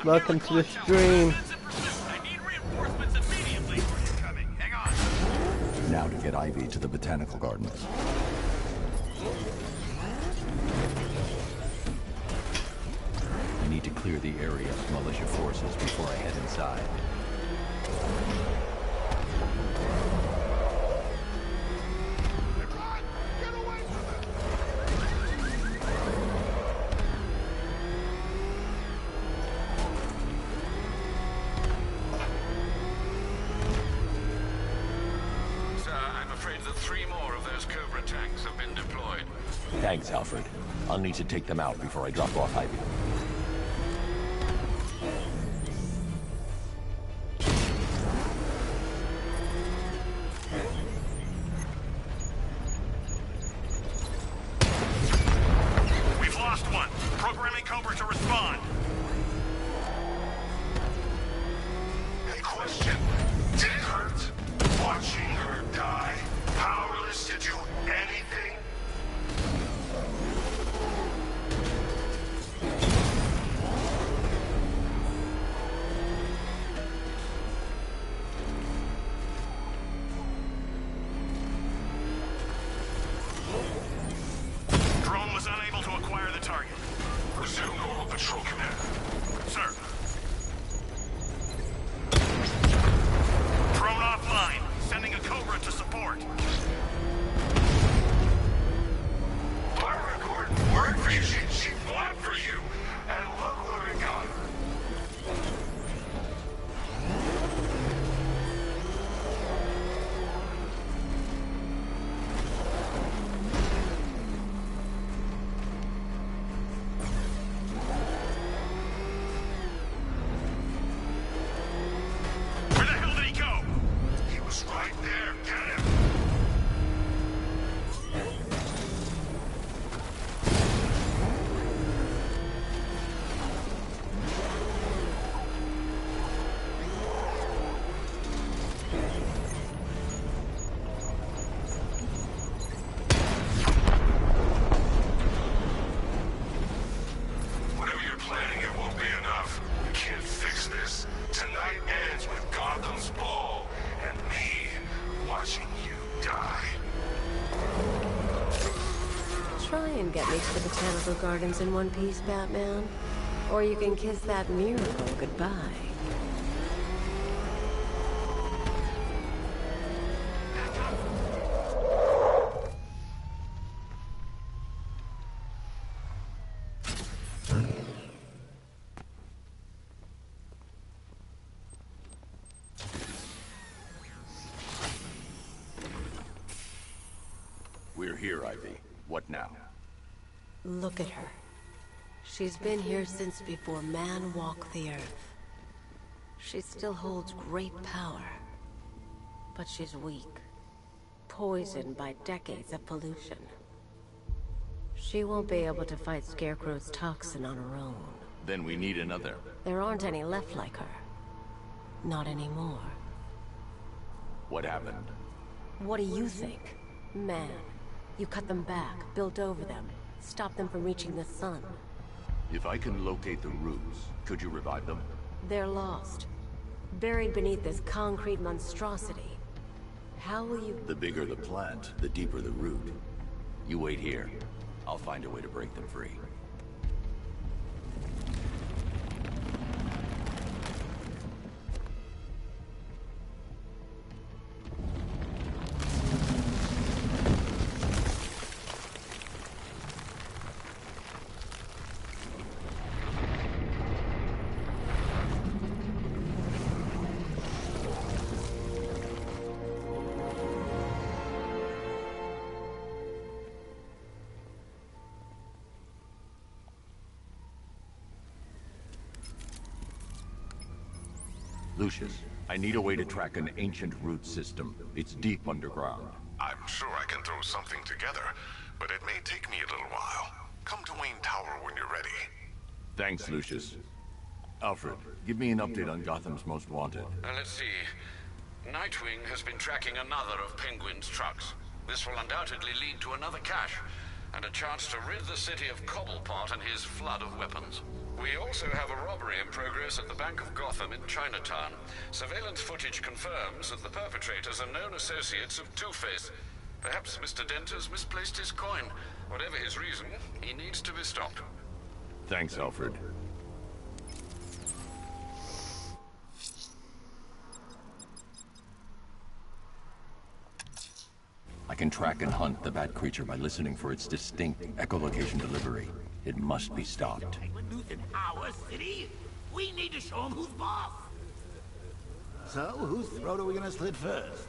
Welcome to the stream. Now to get Ivy to the Botanical Gardens. I need to clear the area of militia forces before I head inside. that 3 more of those Cobra tanks have been deployed. Thanks, Alfred. I'll need to take them out before I drop off Ivy. We've lost one. Programming Cobra to respond. Hey, question. Did it hurt? Watching her die? Powerless to do anything? Drone was unable to acquire the target. Resume normal patrol command. Sir. Drone offline. Sending a Cobra to support. My record worked for you. She fought for you. And look what we got. Where the hell did he go? He was right there. Get him. Whatever you're planning, it won't be enough. You can't fix this. Tonight ends with Gotham's ball and me watching you die. Try and get me to the Botanical Gardens in one piece, Batman. Or you can kiss that miracle goodbye. We're here, Ivy. What now? Look at her. She's been here since before man walked the earth. She still holds great power. But she's weak. Poisoned by decades of pollution. She won't be able to fight Scarecrow's toxin on her own. Then we need another. There aren't any left like her. Not anymore. What happened? What do you think? Man, you cut them back, built over them, stopped them from reaching the sun. If I can locate the roots, could you revive them? They're lost. Buried beneath this concrete monstrosity. How will you... The bigger the plant, the deeper the root. You wait here. I'll find a way to break them free. Lucius, I need a way to track an ancient root system. It's deep underground. I'm sure I can throw something together, but it may take me a little while. Come to Wayne Tower when you're ready. Thanks, Lucius. Alfred, give me an update on Gotham's Most Wanted. Let's see. Nightwing has been tracking another of Penguin's trucks. This will undoubtedly lead to another cache, and a chance to rid the city of Cobblepot and his flood of weapons. We also have a robbery in progress at the Bank of Gotham in Chinatown. Surveillance footage confirms that the perpetrators are known associates of Two-Face. Perhaps Mr. Dent has misplaced his coin. Whatever his reason, he needs to be stopped. Thanks, Alfred. I can track and hunt the bat creature by listening for its distinct echolocation delivery. It must be stopped. Penguin News in our city? We need to show him who's boss. So, whose throat are we gonna slit first?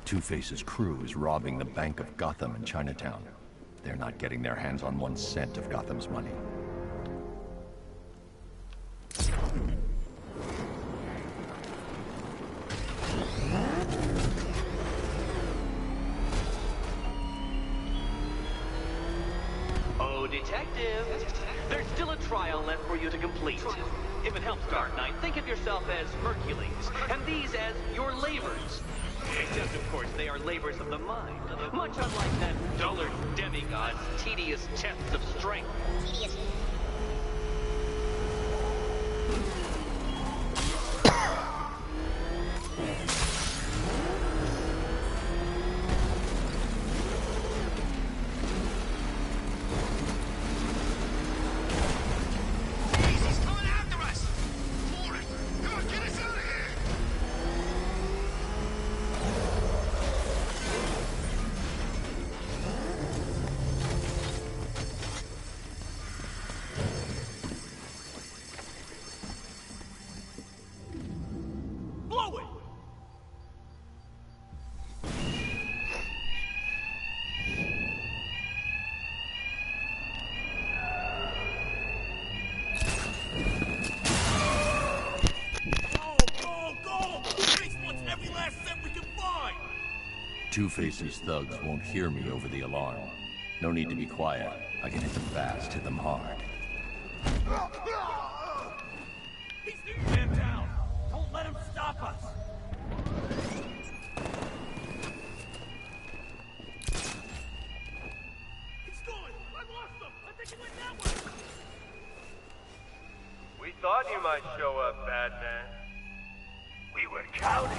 Two-Face's crew is robbing the Bank of Gotham in Chinatown. They're not getting their hands on 1 cent of Gotham's money. Oh, detective! There's still a trial left for you to complete. If it helps, Dark Knight, think of yourself as Hercules, and these as your labors. Except, of course, they are labors of the mind, much unlike that dullard demigod's tedious tests of strength. Two-Face's thugs won't hear me over the alarm. No need to be quiet. I can hit them fast, hit them hard. Man down! Don't let him stop us! He's going! I lost him! I think he went that way! We thought you might show up, Batman. We were counting.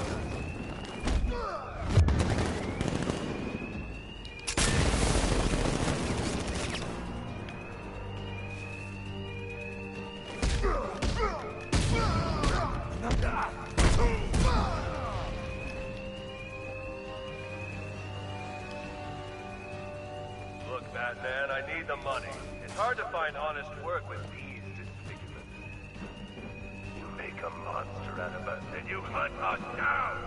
Look, Batman, I need the money. It's hard to find honest work with these disfigurements. You make a monster out of us, and you hunt us down!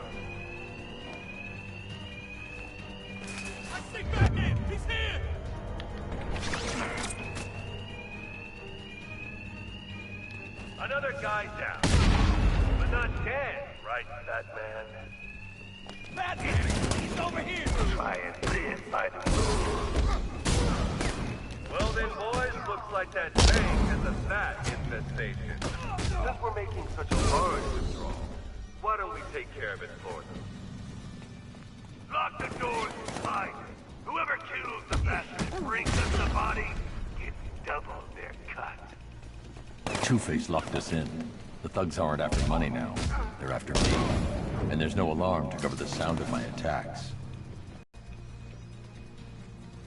I see Batman! He's here! Another guy down. But not dead, right, Batman? Batman! He's over here! Try and live by the rules. Well then, boys, looks like that bank has a bat infestation. Since we're making such a large withdrawal, why don't we take care of it for them? Lock the doors tight. Whoever kills the bastard and brings us the body gets double their cut. Two-Face locked us in. The thugs aren't after money now. They're after me. And there's no alarm to cover the sound of my attacks.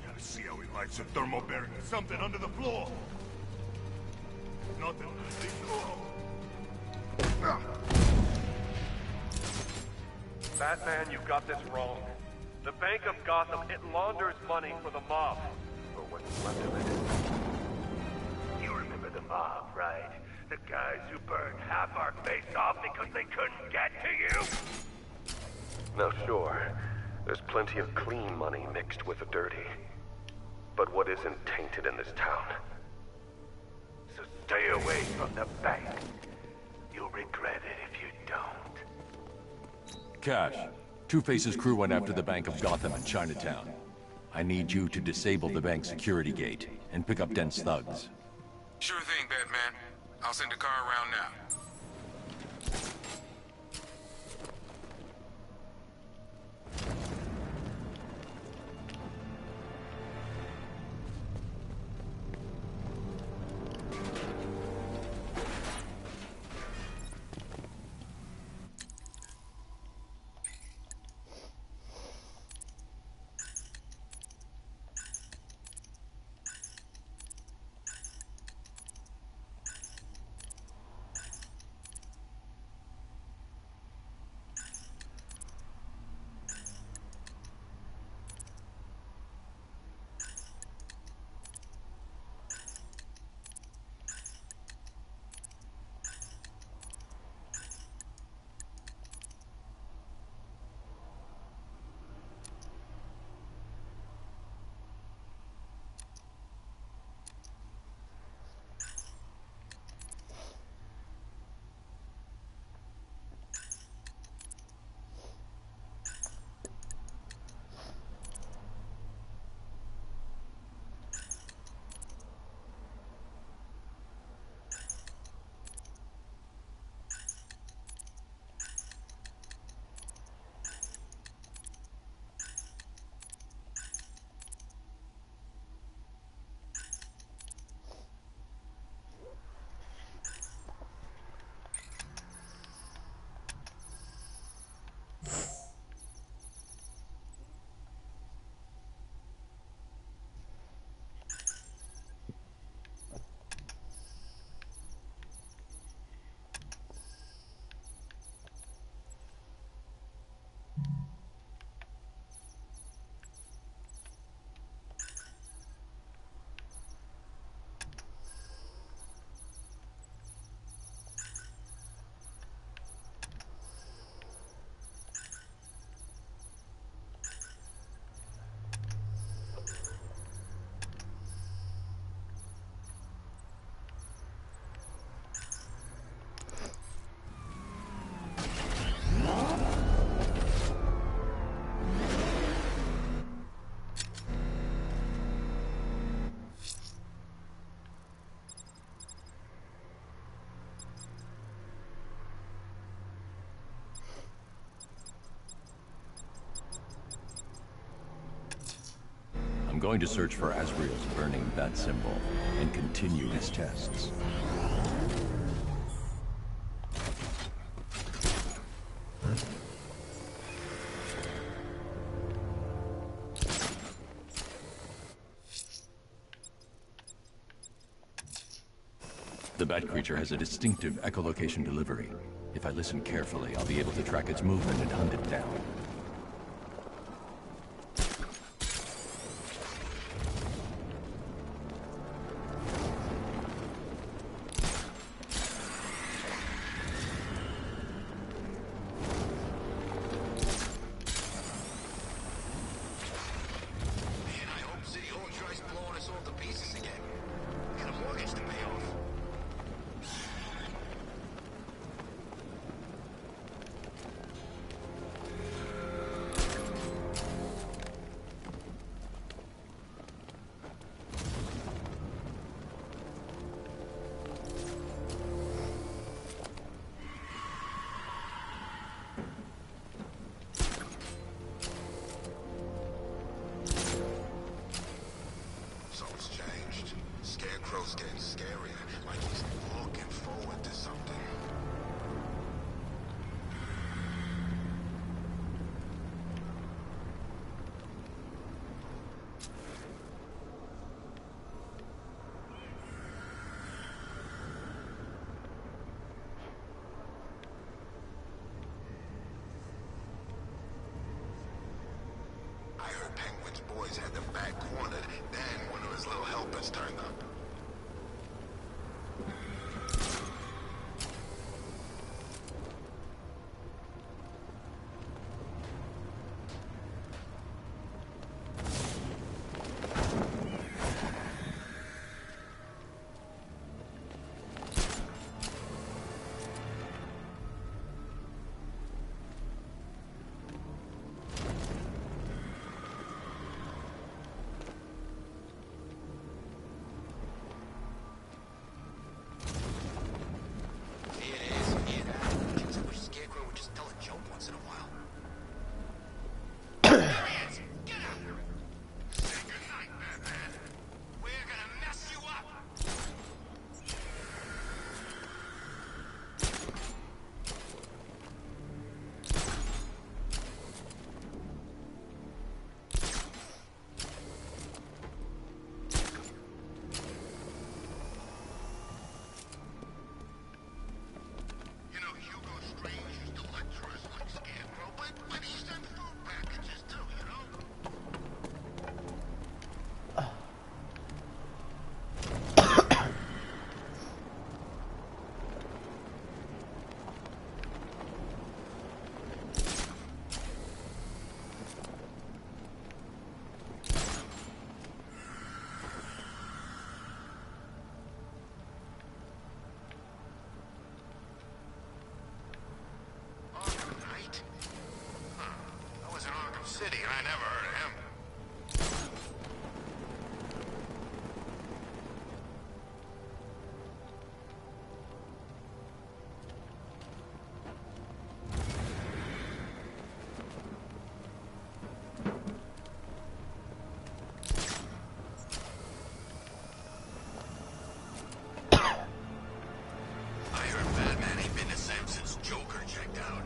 Gotta see how he lights a thermal barrier. Something under the floor. Nothing. Batman, you got this wrong. The Bank of Gotham, it launders money for the mob. Or what's left of it. You remember the mob, right? The guys who burned half our face off because they couldn't get to you? No, sure. There's plenty of clean money mixed with the dirty. But what isn't tainted in this town? So stay away from the bank. You'll regret it if you don't. Cash. Two-Face's crew went after the Bank of Gotham in Chinatown. I need you to disable the bank's security gate and pick up Dent's thugs. Sure thing, Batman. I'll send a car around now. going to search for Asriel's burning bat symbol and continue his tests. The bat creature has a distinctive echolocation delivery. If I listen carefully, I'll be able to track its movement and hunt it down. Boys had them back cornered, then one of his little helpers turned up. City, and I never heard of him. I heard Batman ain't been the same since Joker checked out.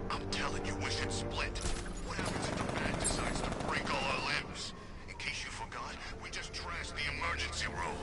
I'm telling you, we should split. What happens if the bat decides to break all our limbs? In case you forgot, we just trashed the emergency room.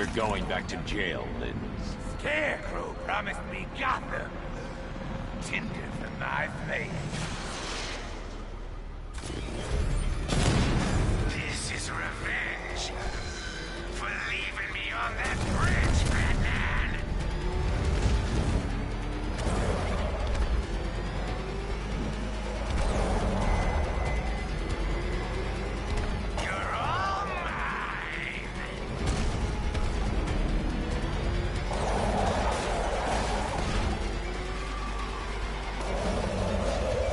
You're going back to jail, Linz. Scarecrow promised me Gotham. Tinder for my flame. This is revenge for leaving me on that bridge, Batman. You're all mine.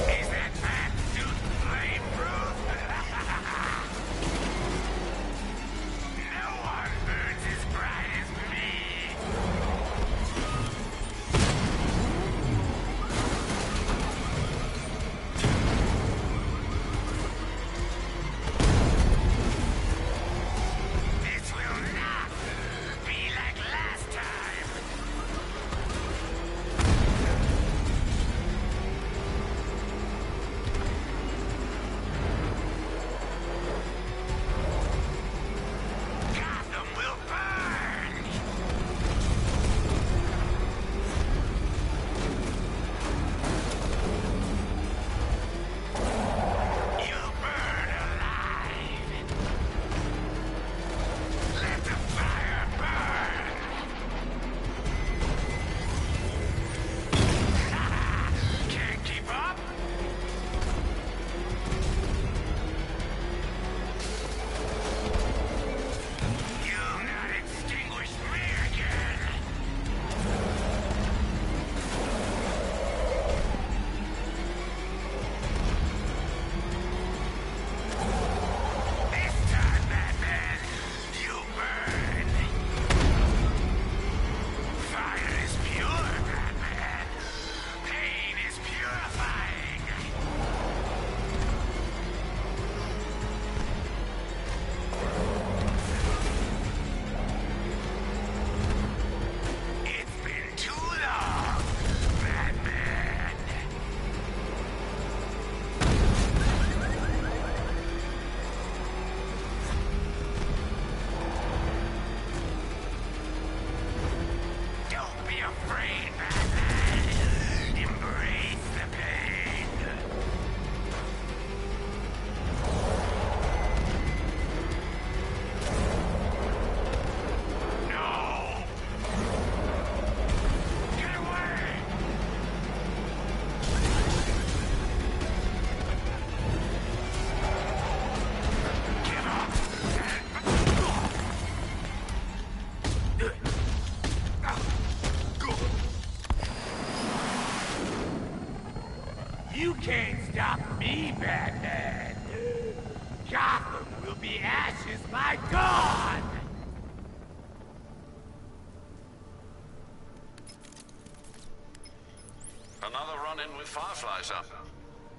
Is that bat suit flame-proof? No one burns as bright as me. This will not be like last time. Gotham will burn! You'll burn alive! Let the fire burn! Can't keep up? You'll not extinguish me again! This time, Batman, you burn! Fire is pure, Batman! Pain is purifying! It's been too long, Batman! Don't be afraid, Batman! Embrace the pain! No! Get away! Give up! You can't stop me, Batman! Gotham will be ashes by dawn! Another run-in with Fireflies up.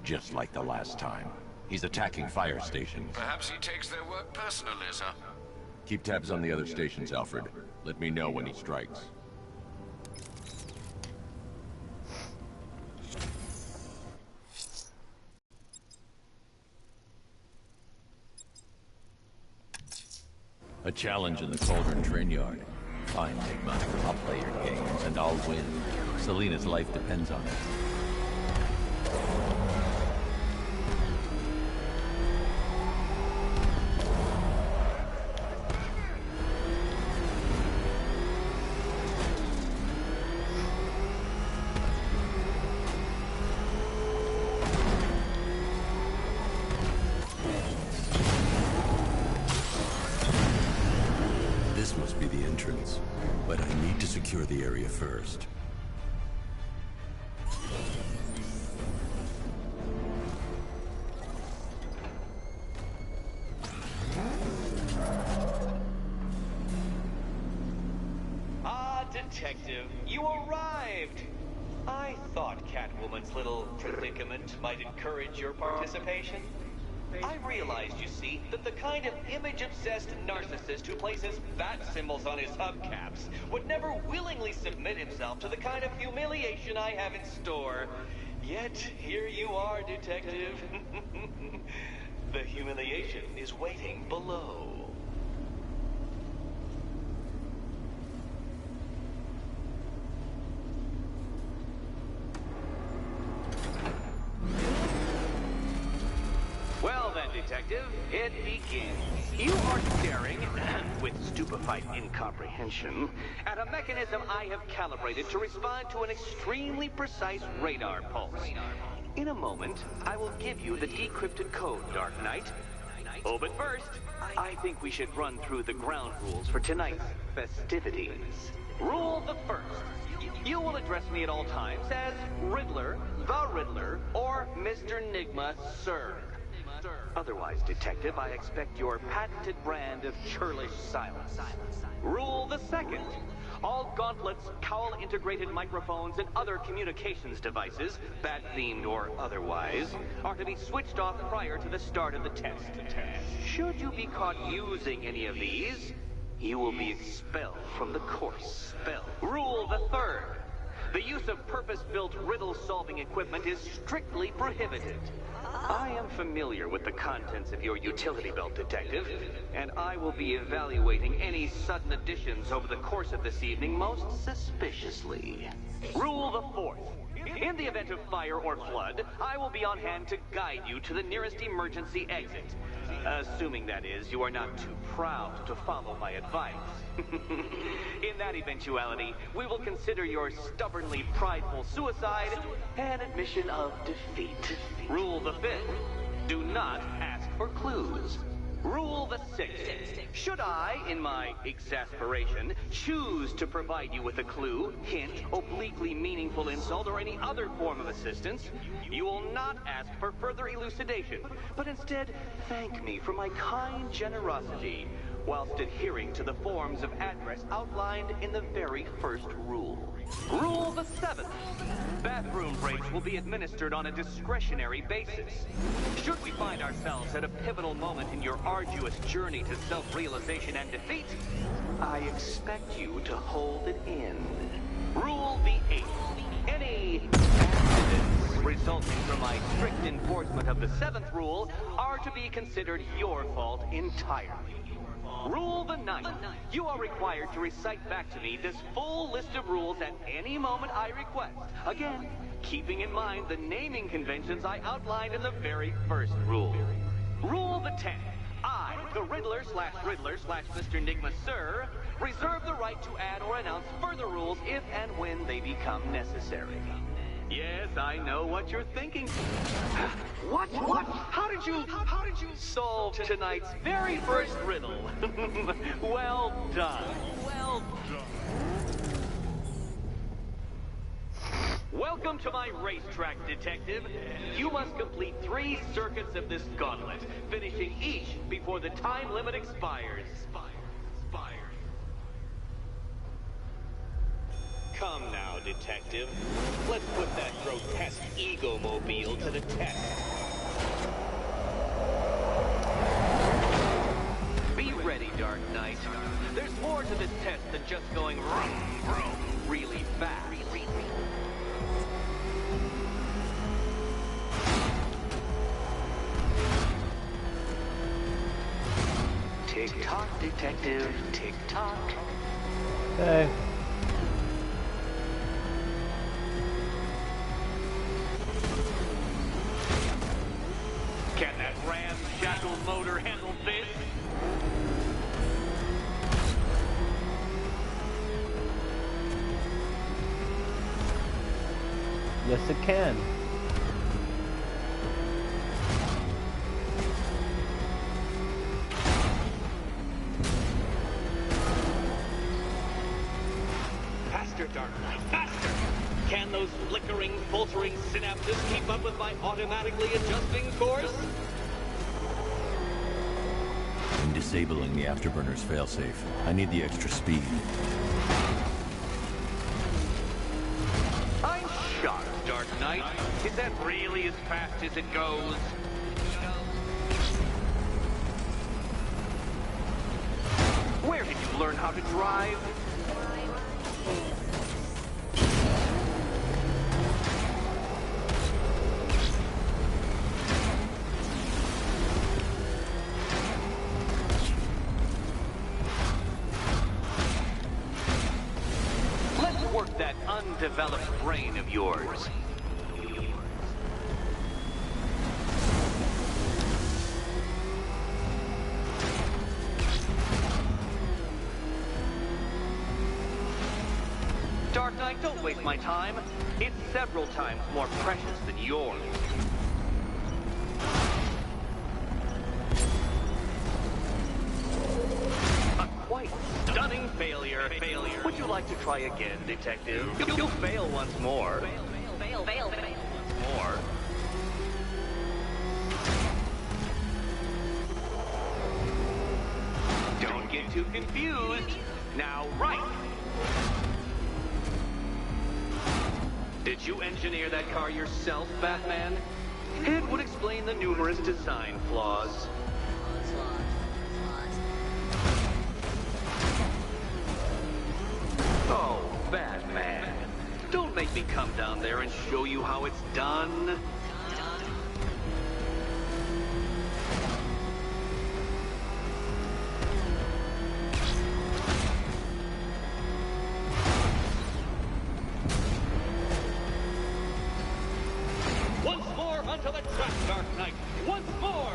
Just like the last time. He's attacking fire stations. Perhaps he takes their work personally, sir. Keep tabs on the other stations, Alfred. Let me know when he strikes. A challenge in the Cauldron train yard. Fine, Enigma. I'll play your games, and I'll win. Selina's life depends on it. This must be the entrance, but I need to secure the area first. Ah, Detective, you arrived! I thought Catwoman's little predicament might encourage your participation. I realized, you see, that the kind of image-obsessed narcissist who places bat symbols on his hubcaps would never willingly submit himself to the kind of humiliation I have in store. Yet, here you are, Detective. The humiliation is waiting below. Detective. It begins. You are staring, with stupefied incomprehension, at a mechanism I have calibrated to respond to an extremely precise radar pulse. In a moment, I will give you the decrypted code, Dark Knight. Oh, but first, I think we should run through the ground rules for tonight's festivities. Rule the first. You will address me at all times as Riddler, the Riddler, or Mr. Nigma, sir. Otherwise, Detective, I expect your patented brand of churlish silence. Rule the second. All gauntlets, cowl-integrated microphones, and other communications devices, bat-themed or otherwise, are to be switched off prior to the start of the test. Should you be caught using any of these, you will be expelled from the course. Rule the third. The use of purpose-built riddle-solving equipment is strictly prohibited. I am familiar with the contents of your utility belt, Detective, and I will be evaluating any sudden additions over the course of this evening most suspiciously. Rule the fourth. In the event of fire or flood, I will be on hand to guide you to the nearest emergency exit. Assuming, that is, you are not too proud to follow my advice. In that eventuality, we will consider your stubbornly prideful suicide an admission of defeat. Rule the fifth. Do not ask for clues. Rule the sixth. Should I, in my exasperation, choose to provide you with a clue, hint, obliquely meaningful insult, or any other form of assistance, you will not ask for further elucidation, but instead thank me for my kind generosity, whilst adhering to the forms of address outlined in the very first rule. Rule the seventh. Bathroom breaks will be administered on a discretionary basis. Should we find ourselves at a pivotal moment in your arduous journey to self-realization and defeat, I expect you to hold it in. Rule the eighth. Any accidents resulting from my strict enforcement of the seventh rule are to be considered your fault entirely. Rule the ninth. You are required to recite back to me this full list of rules at any moment I request. Again, keeping in mind the naming conventions I outlined in the very first rule. Rule the 10th. I, the Riddler/Mr. Nigma, sir, reserve the right to add or announce further rules if and when they become necessary. Yes, I know what you're thinking. What? How did you solve tonight's very first riddle? Well done. Welcome to my racetrack, Detective. You must complete 3 circuits of this gauntlet, finishing each before the time limit expires. Come now, Detective. Let's put that grotesque ego-mobile to the test. Be ready, Dark Knight. There's more to this test than just going vroom, really fast. Tick-tock, Detective, tick-tock. Hey. Can that ramshackle motor handle this? Yes, it can. Faster, Dark Knight, faster! Can those flickering, faltering synapses keep up with my automatically adjusting course? I'm disabling the afterburner's failsafe. I need the extra speed. I'm shocked, Dark Knight. Is that really as fast as it goes? Where did you learn how to drive? Let's work that undeveloped brain of yours. Dark Knight, don't waste my time. It's several times more precious than yours. A quite stunning failure. Would you like to try again, Detective? You'll fail once more. Fail once more. Don't get too confused. Now, right. Did you engineer that car yourself, Batman? It would explain the numerous design flaws. Oh, Batman. Don't make me come down there and show you how it's done. Once more onto the track, Dark Knight. Once more!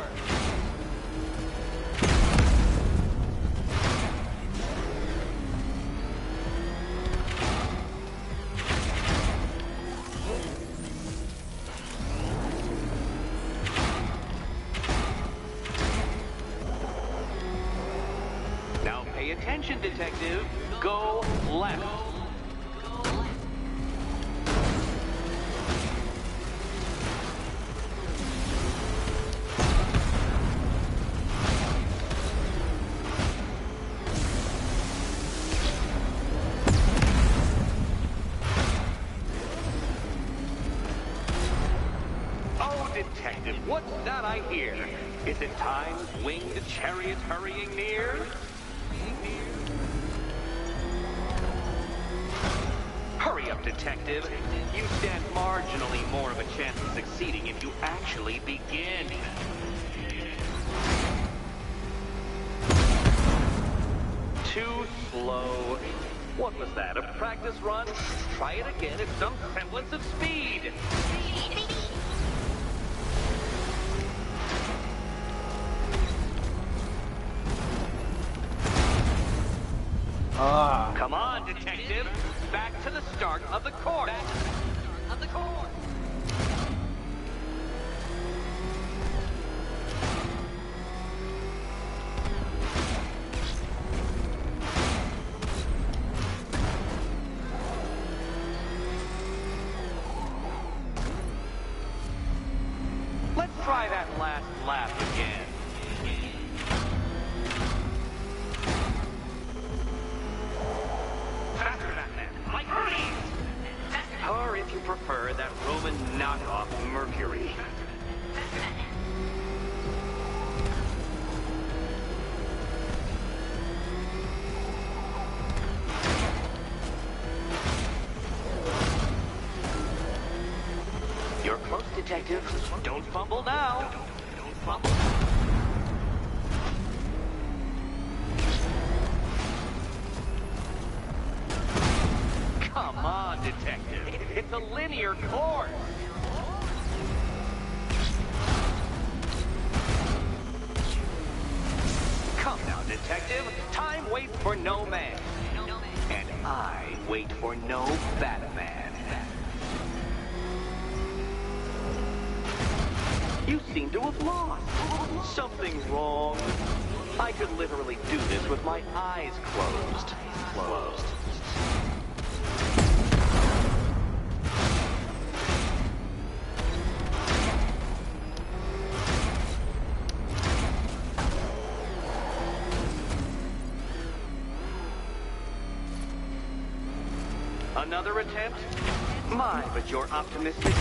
Now pay attention, Detective. Go left. Oh, Detective, what's that I hear? Is it time's winged chariot hurrying near? Hurry up, Detective. You stand marginally more of a chance of succeeding if you actually begin. Too slow. What was that, a practice run? Try it again at some semblance of speed. Come on, Detective. Back to the start of the course. Let's try that last lap again. Faster, Batman. Like freeze! Or if you prefer, that Roman knockoff Mercury. You're close, Detective. Don't fumble now. Don't fumble. Come on, Detective. It's a linear course. Come now, Detective. Time waits for no man. And I wait for no Batman. You seem to have lost. Something wrong. I could literally do this with my eyes closed. Another attempt? My, but you're optimistic.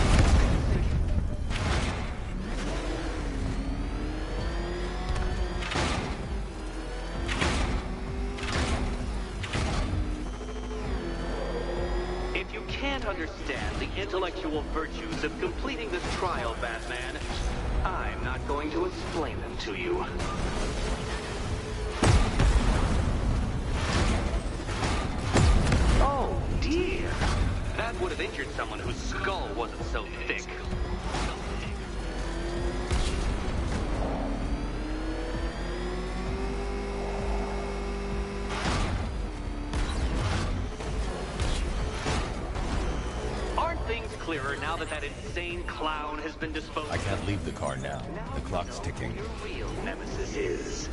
If you can't understand the intellectual virtues of completing this trial, Batman, I'm not going to explain them to you. Oh, dear. That would have injured someone whose skull wasn't so thick. clearer now that insane clown has been disposed of. I can't leave the car now. The clock's ticking. Your real nemesis is.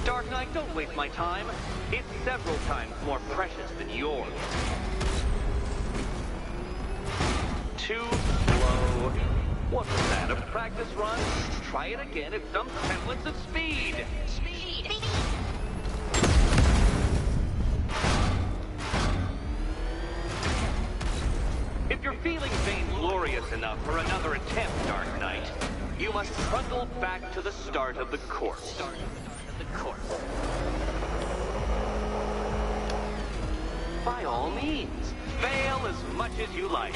Dark Knight, don't waste my time. It's several times more precious than yours. Too slow. What was that, a practice run? Try it again at some semblance of speed. Speed! If you're feeling vainglorious enough for another attempt, Dark Knight, you must trundle back to the start of the course. By all means, fail as much as you like.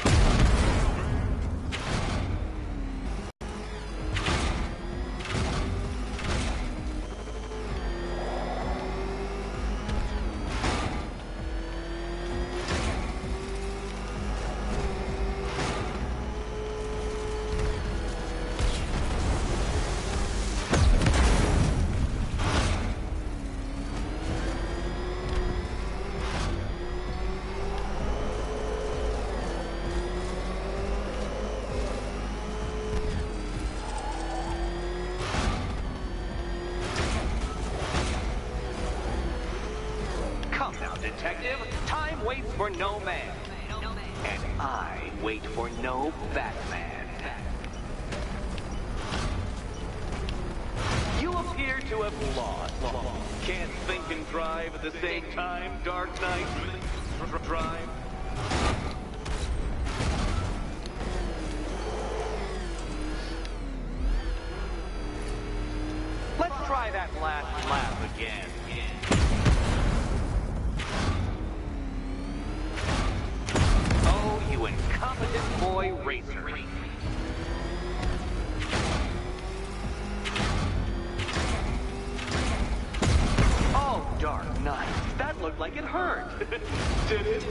Detective, time waits for no man. And I wait for no Batman. You appear to have lost. Can't think and drive at the same time, Dark Knight. Drive. Let's try that last lap again. You incompetent boy racer. Oh, Dark Knight, that looked like it hurt. Did it?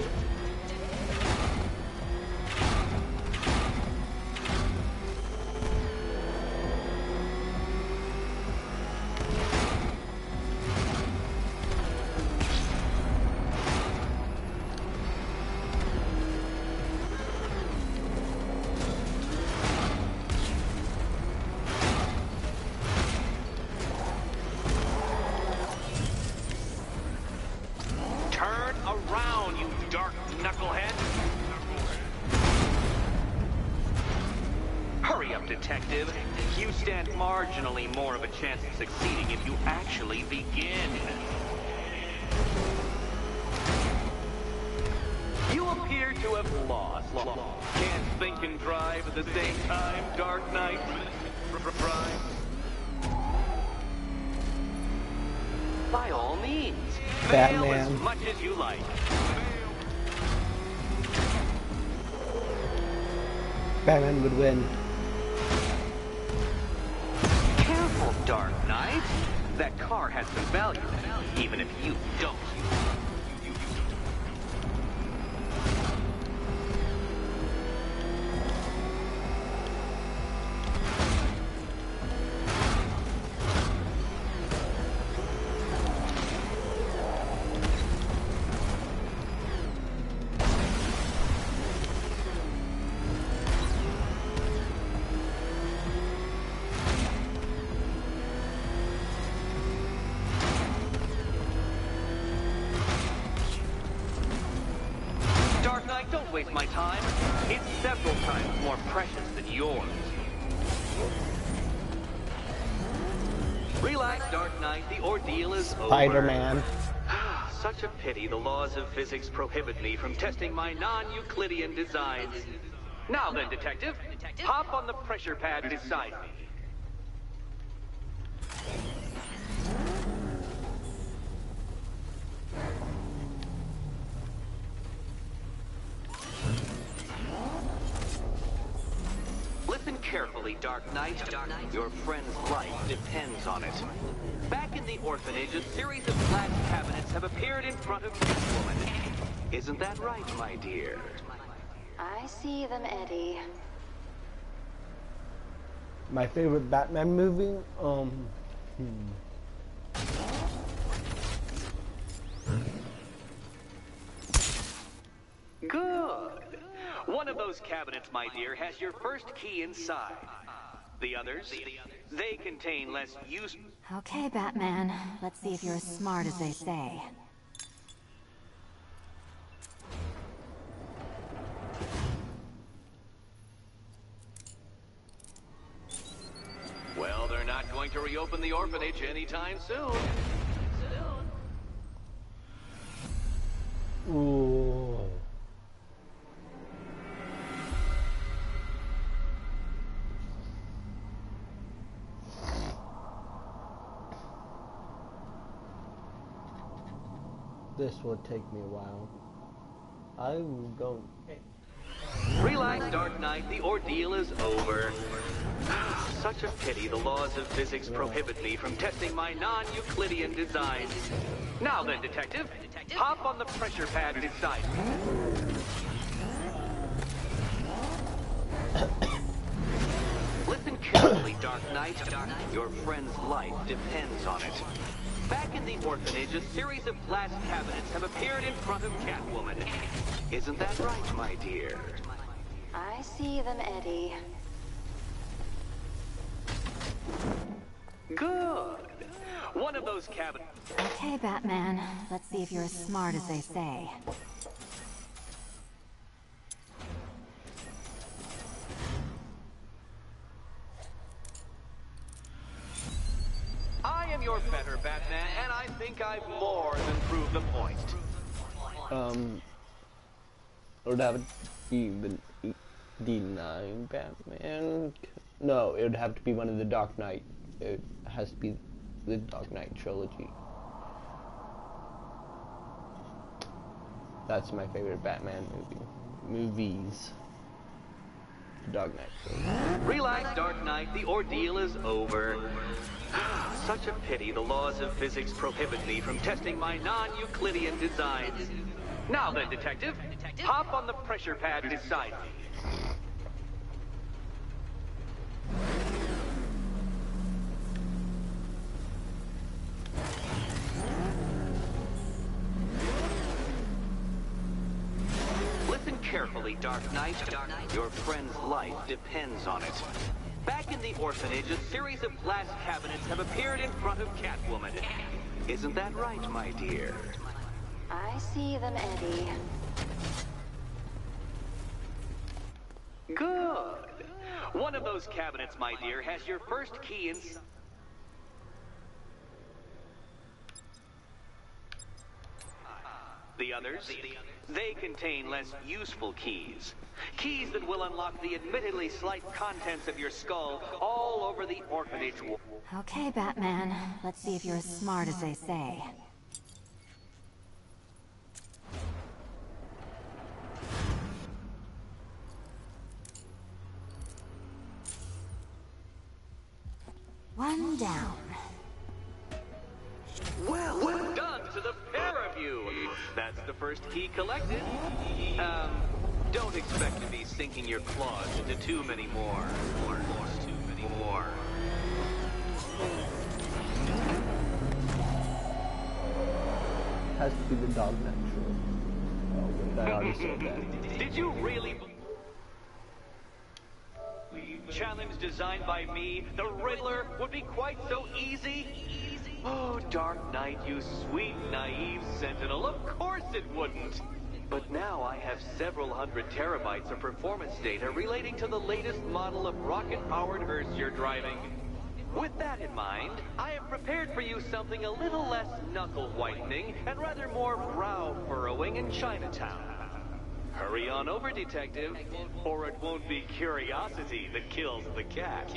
Detective, you stand marginally more of a chance of succeeding if you actually begin. You appear to have lost. Can't think and drive at the same time, Dark Knight. Drive. By all means, fail as much as you like. Batman would win. Dark Knight, that car has some value, even if you don't. Don't waste my time. It's several times more precious than yours. Relax, Dark Knight. The ordeal is over. Spider-Man. Such a pity the laws of physics prohibit me from testing my non-Euclidean designs. Now then, Detective, hop on the pressure pad beside me. Listen carefully, Dark Knight. Your friend's life depends on it. Back in the orphanage, a series of glass cabinets have appeared in front of this woman. Isn't that right, my dear? I see them, Eddie. My favorite Batman movie? those cabinets, my dear, has your first key inside. The others, they contain less use... Okay, Batman. Let's see if you're as smart as they say. Well, they're not going to reopen the orphanage anytime soon. Ooh. This will take me a while. I will go. Relax, Dark Knight. The ordeal is over. Such a pity the laws of physics prohibit me from testing my non-Euclidean designs. Now then, Detective, hop on the pressure pad beside me. Listen carefully, Dark Knight. Your friend's life depends on it. Back in the orphanage, a series of glass cabinets have appeared in front of Catwoman. Isn't that right, my dear? I see them, Eddie. Good. One of those cabinets... Okay, Batman. Let's see if you're as smart as they say. I am your better Batman, and I think I've more than proved the point. Would have even the 9 Batman? No, it would have to be one of the Dark Knight. It has to be the Dark Knight trilogy. That's my favorite Batman movies. The Dark Knight trilogy. Relax, Dark Knight. The ordeal is over. Such a pity the laws of physics prohibit me from testing my non-Euclidean designs. Now then, Detective, hop on the pressure pad beside me. Listen carefully, Dark Knight. Your friend's life depends on it. Back in the orphanage, a series of glass cabinets have appeared in front of Catwoman. Isn't that right, my dear? I see them, Eddie. Good. One of those cabinets, my dear, has your first key inside. The others, they contain less useful keys. Keys that will unlock the admittedly slight contents of your skull all over the orphanage. Okay, Batman. Let's see if you're as smart as they say. One down. Well done to the pair of you. That's the first key collected. Don't expect to be sinking your claws into too many more. Too many more. Has to be the Dark Knight trilogy. Oh, wait, I already said that. Did you really... Challenge designed by me, the Riddler, would be quite so easy? Oh, Dark Knight, you sweet, naive sentinel, of course it wouldn't. But now I have several hundred terabytes of performance data relating to the latest model of rocket-powered hearse you're driving. With that in mind, I have prepared for you something a little less knuckle-whitening and rather more brow-furrowing in Chinatown. Hurry on over, Detective, or it won't be curiosity that kills the cat.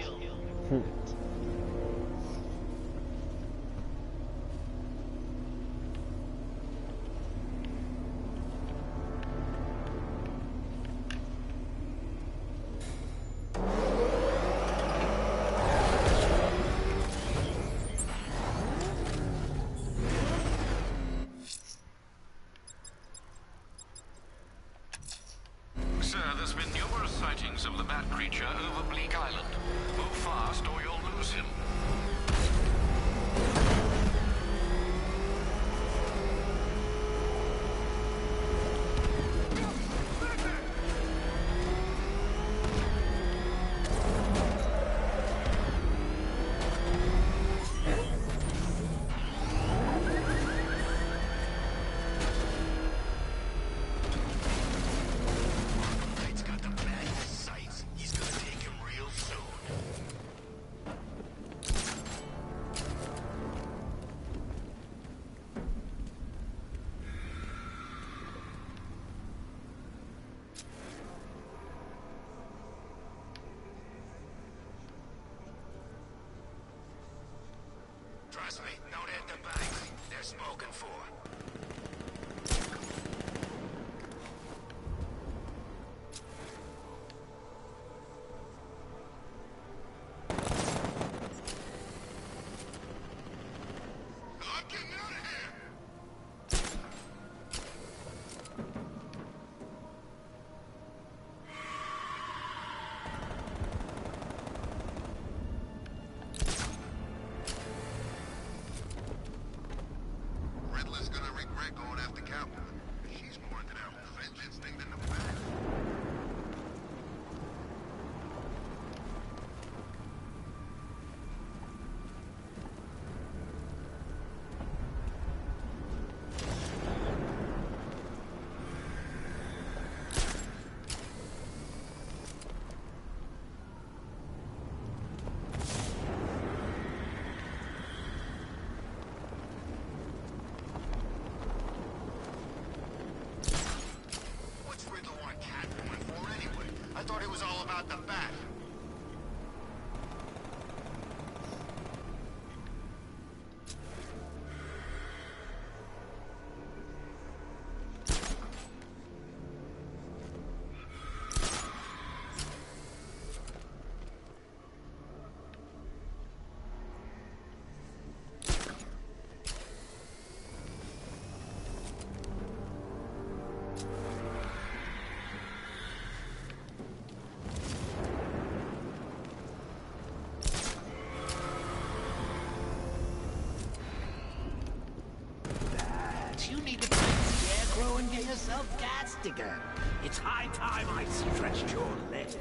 Sir, there's been numerous sightings of the bat creature over Bleak Island. Move fast or you'll lose him. they're smoking for. I thought it was all about the bat. You need to find the scarecrow and get yourself gassed again. It's high time I stretched your legs.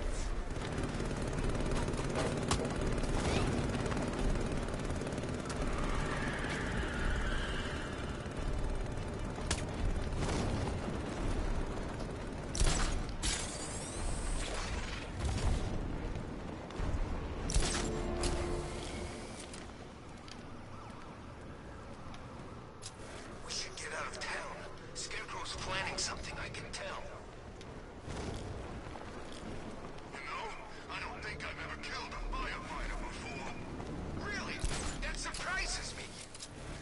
Something I can tell. You know, I don't think I've ever killed a firefighter before. Really? That surprises me.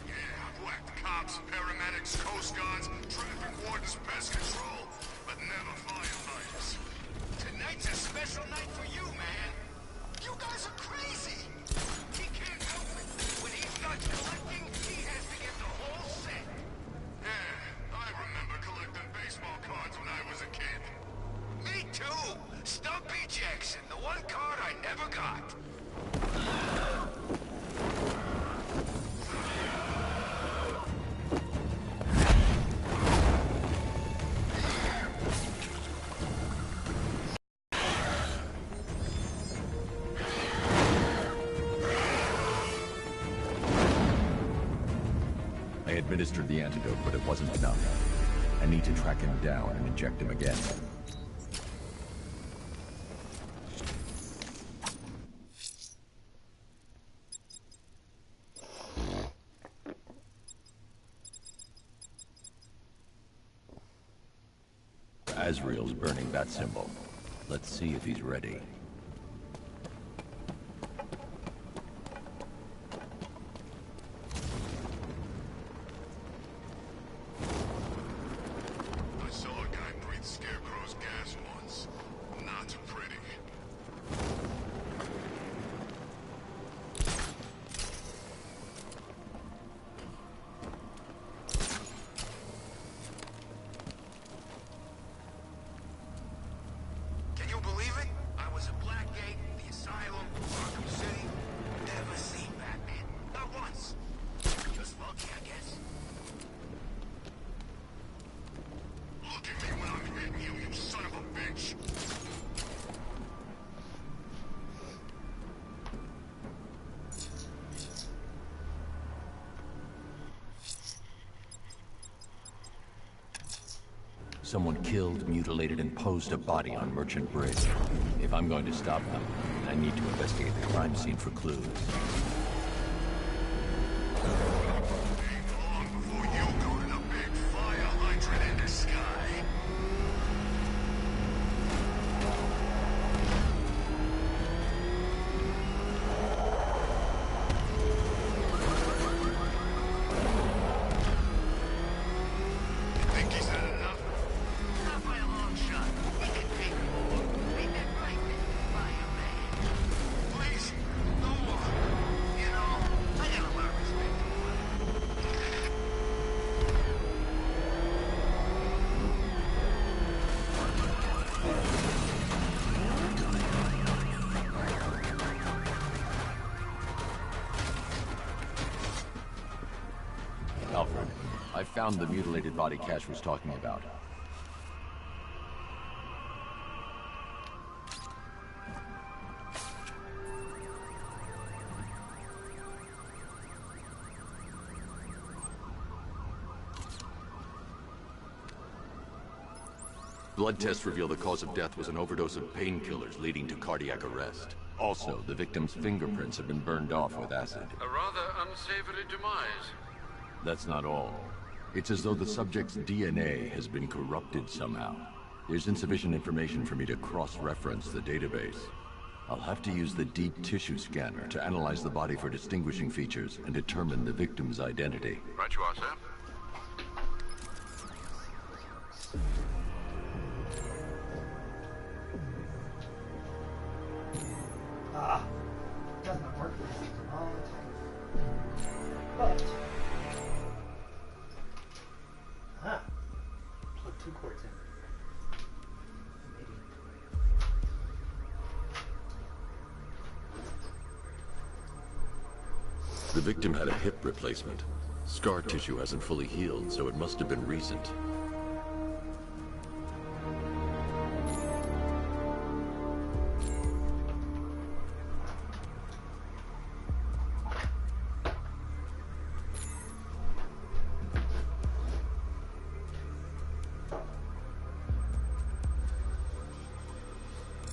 Yeah, I've whacked cops, paramedics, coast guards, traffic wardens, pest control, but never firefighters. Tonight's a special night for you, man. You guys are crazy. He can't help it. When he starts collecting, he has to get the whole set. Yeah, I remember collecting baseball cards when I was a kid. Me too! Stumpy Jackson, the one card I never got. I administered the antidote, but it wasn't enough. I need to track him down and inject him again. Azrael's burning that symbol. Let's see if he's ready. I saw a guy breathe Scarecrow's gas once. Not pretty. Can you believe it? I was at Blackgate, the Asylum, Arkham City. Never seen Batman. Not once. Just lucky, I guess. Look at me when I'm hitting you, you son of a bitch! Someone killed, mutilated, and posed a body on Merchant Bridge. If I'm going to stop them, I need to investigate the crime scene for clues. Before you go to the big fire hydrant in the sky. I found the mutilated body Cash was talking about. Blood tests reveal the cause of death was an overdose of painkillers leading to cardiac arrest. Also, the victim's fingerprints have been burned off with acid. A rather unsavory demise. That's not all. It's as though the subject's DNA has been corrupted somehow. There's insufficient information for me to cross-reference the database. I'll have to use the deep tissue scanner to analyze the body for distinguishing features and determine the victim's identity. Right you are, sir. Doesn't work for this all the time. But plug 2 cords in. The victim had a hip replacement. Scar tissue hasn't fully healed, so it must have been recent.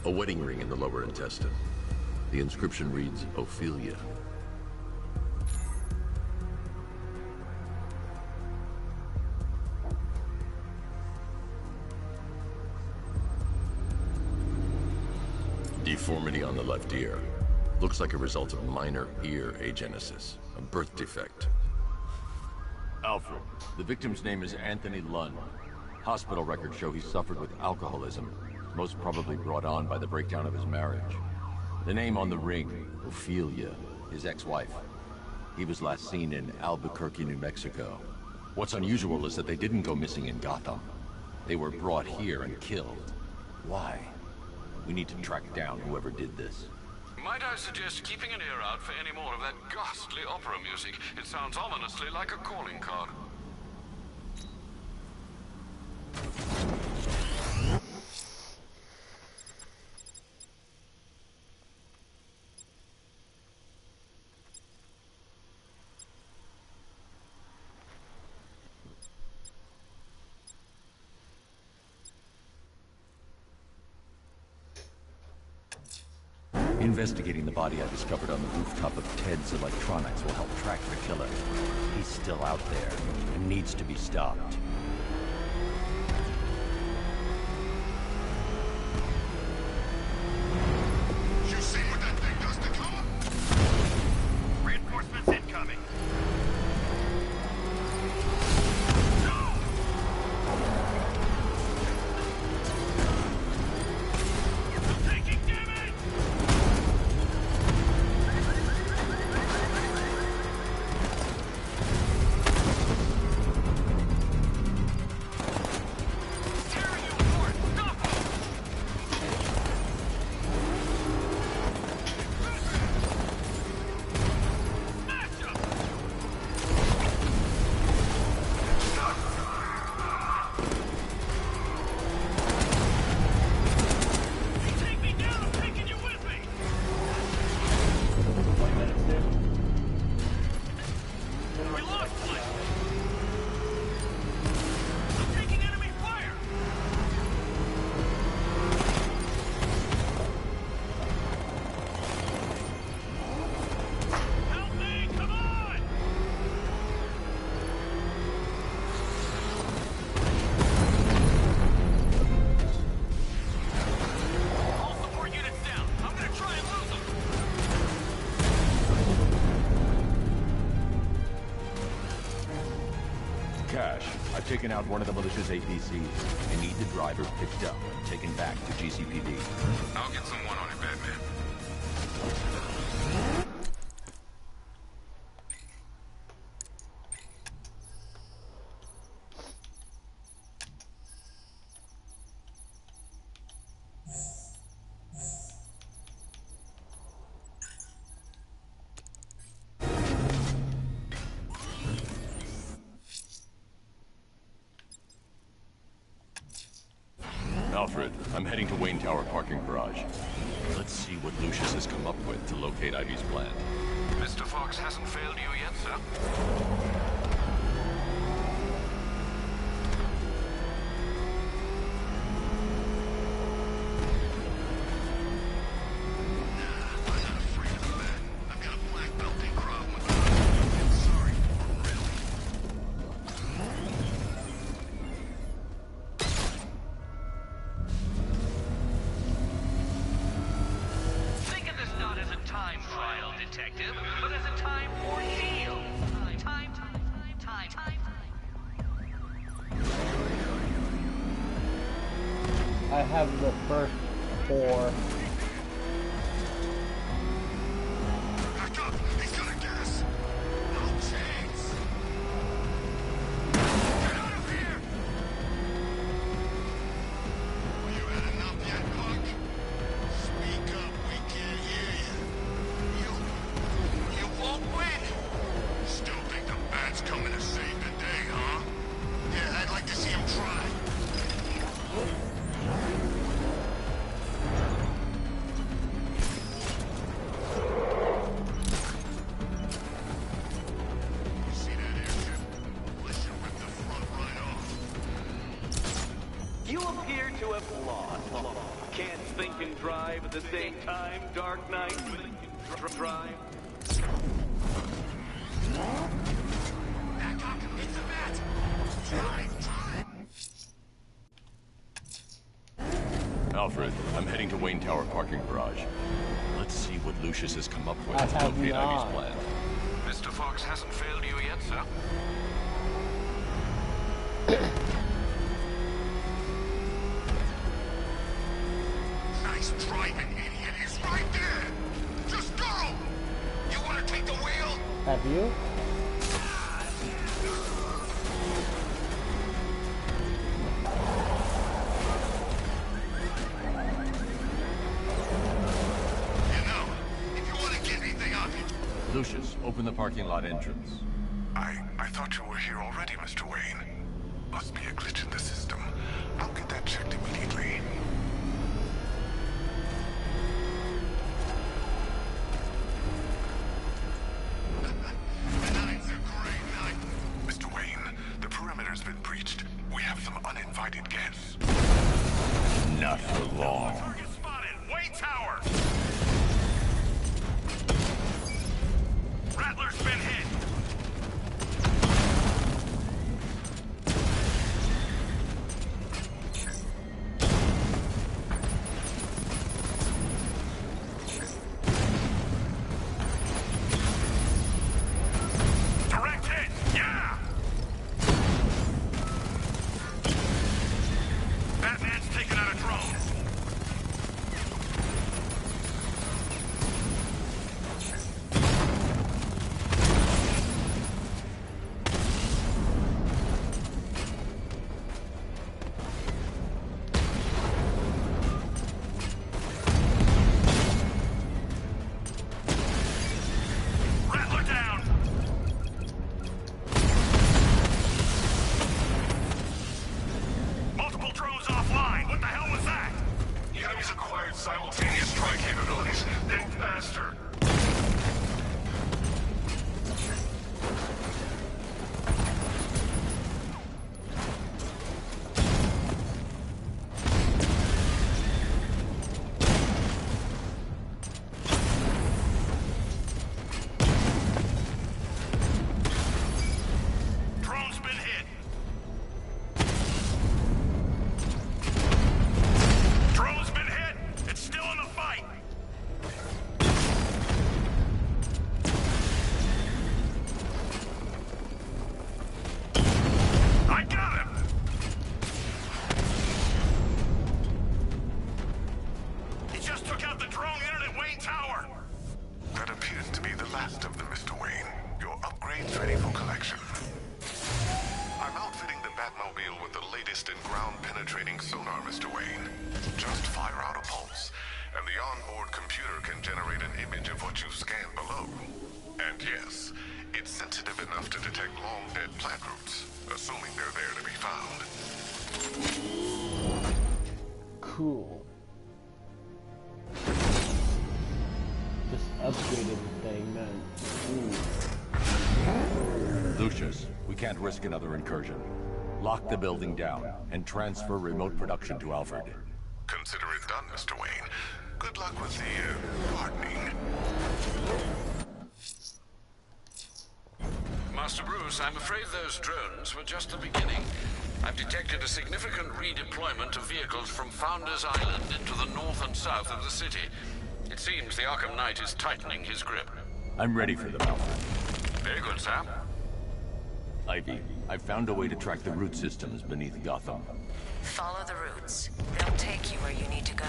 A wedding ring in the lower intestine. The inscription reads, Ophelia. Deformity on the left ear. Looks like a result of minor ear agenesis, a birth defect. Alfred, the victim's name is Anthony Lund. Hospital records show he suffered with alcoholism, most probably brought on by the breakdown of his marriage. The name on the ring, Ophelia, his ex-wife. He was last seen in Albuquerque, New Mexico. What's unusual is that they didn't go missing in Gotham. They were brought here and killed. Why? We need to track down whoever did this. Might I suggest keeping an ear out for any more of that ghastly opera music? It sounds ominously like a calling card. Investigating the body I discovered on the rooftop of Ted's Electronics will help track the killer. He's still out there and needs to be stopped. You see what that thing does to cover? Reinforcements incoming. I'm taking damage! I've taken out one of the militia's APCs. I need the driver picked up and taken back to GCPD. I'll get someone on it, Batman. Alfred, I'm heading to Wayne Tower parking garage. Let's see what Lucius has come up with to locate Ivy's plant. Mr. Fox hasn't failed you yet, sir? I have the first 4. Back up! He's gonna gas! No chance! Get out of here! You had enough yet, punk? Speak up, we can't hear you. You won't win! Still think the bat's coming to save the day, huh? Yeah, I'd like to see him try. You appear to have lost. Can't think and drive at the same time, Dark Knight. Drive. Back up! It's the bat! Drive! Alfred, I'm heading to Wayne Tower parking garage. Let's see what Lucius has come up with I to have locate not. Ivy's plant. Mr. Fox hasn't failed you yet, sir? Nice driving, idiot! He's right there! Just go! You wanna take the wheel? Have you? You know, if you wanna get anything out of it. Lucius, open the parking lot entrance. I thought you were here already, Mr. Wayne. Must be a glitch in the system. I'll get that checked immediately. Tonight's a great night. Mr. Wayne, the perimeter's been breached. We have some uninvited guests. Not for long. Target spotted! Wayne Tower! Rattler's been hit! Direct hit! Yeah! Batman's taking out a drone. Rattler down! Multiple drones offline. What the hell was that? The enemy's acquired simultaneous strike capabilities. Think faster. Drone's been hit. Drone's been hit. It's still in the fight. I got him. He just took out the drone unit at Wayne Tower. That appears to be the last of them, Mr. Wayne. Your upgrade's ready for collection. I'm outfitting the Batmobile with the latest in ground-penetrating sonar, Mr. Wayne. Just fire out a pulse, and the onboard computer can generate an image of what you scanned below. And yes, it's sensitive enough to detect long-dead plant roots, assuming they're there to be found. Cool. Just upgraded the thing, man. Ooh. Lucius, we can't risk another incursion. Lock the building down and transfer remote production to Alfred. Consider it done, Mr. Wayne. Good luck with the, hardening. Master Bruce, I'm afraid those drones were just the beginning. I've detected a significant redeployment of vehicles from Founders Island into the north and south of the city. It seems the Arkham Knight is tightening his grip. I'm ready for them, Alfred. Very good, sir. Ivy, I've found a way to track the root systems beneath Gotham. Follow the routes. They'll take you where you need to go.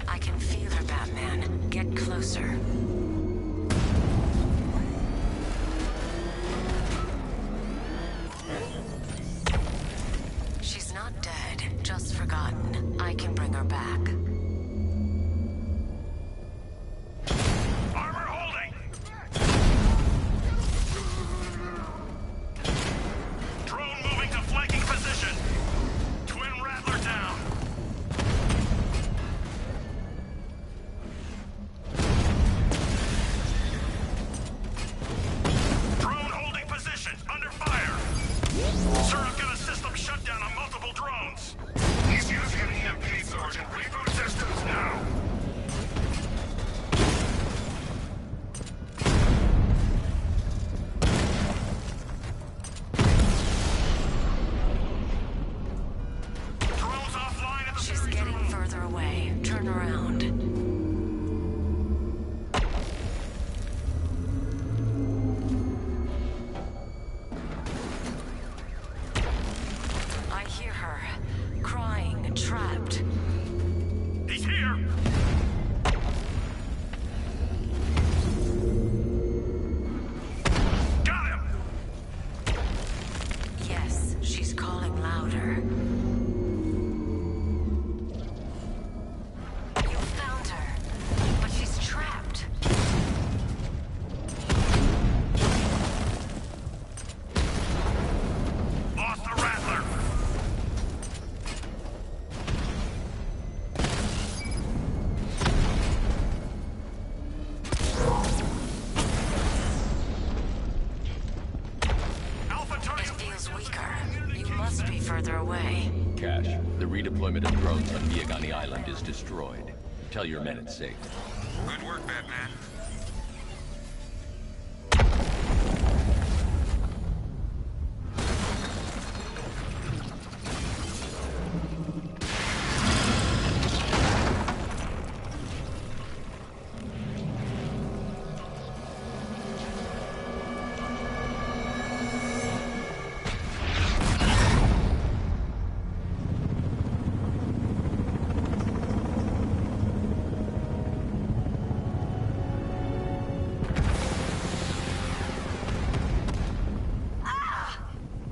I can feel her, Batman. Get closer. She's not dead, just forgotten. I can bring her back. Armor holding! Drone moving to flanking position. Twin Rattler down. Drone holding position, under fire. Sir, I've got a system shutdown on multiple drones. He's using an EMP, Sergeant. Reboot systems now. Drones offline at the She's getting further away. Turn around. I hear her. Crying, trapped. He's here! Got him! Yes, she's calling louder. You found her, but she's trapped. Lost the Rattler! Alpha It turning... feels weaker. You must be further away. Cash, the redeployment of drones on Miagani Island is destroyed. Tell your men it's safe. Good work, Batman.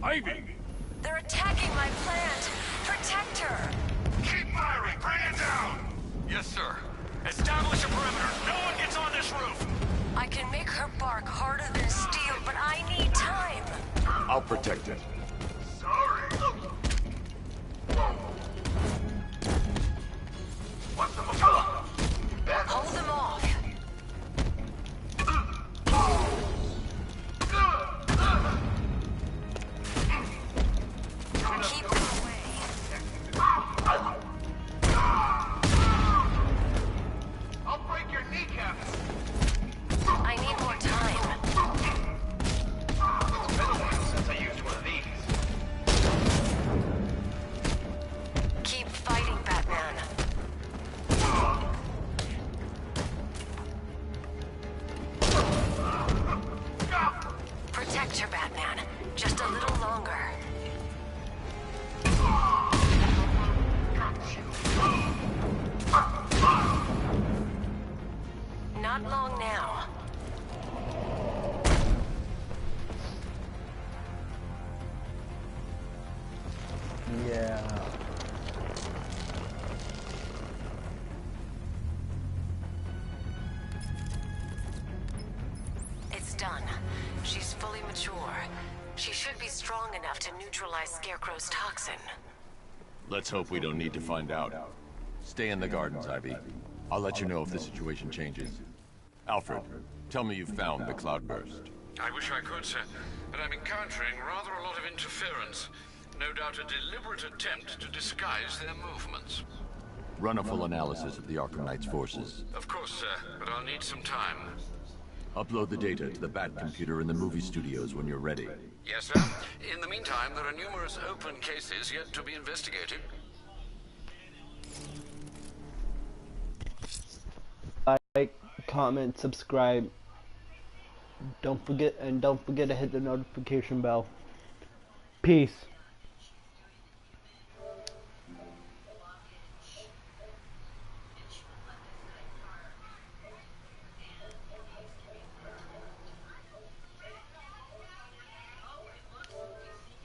Ivy! They're attacking my plant. Protect her. Keep firing! Bring it down! Yes, sir. Establish a perimeter. No one gets on this roof! I can make her bark harder than steel, but I need time. I'll protect it. Sorry. What's the Hold them off. Keep them away. I'll break your kneecaps! I need more time. It's been a while since I used one of these. Keep fighting, Batman. Protect her, Batman. Just a little longer. Not long now. Yeah. It's done. She's fully mature. She should be strong enough to neutralize Scarecrow's toxin. Let's hope we don't need to find out. Stay in the gardens, Ivy. I'll let you know if the situation changes. Alfred, tell me you've found the cloudburst. I wish I could, sir, but I'm encountering rather a lot of interference. No doubt a deliberate attempt to disguise their movements. Run a full analysis of the Arkham Knight's forces. Of course, sir, but I'll need some time. Upload the data to the Bat computer in the movie studios when you're ready. Yes, sir. In the meantime, there are numerous open cases yet to be investigated. Like, comment, subscribe. Don't forget to hit the notification bell. Peace.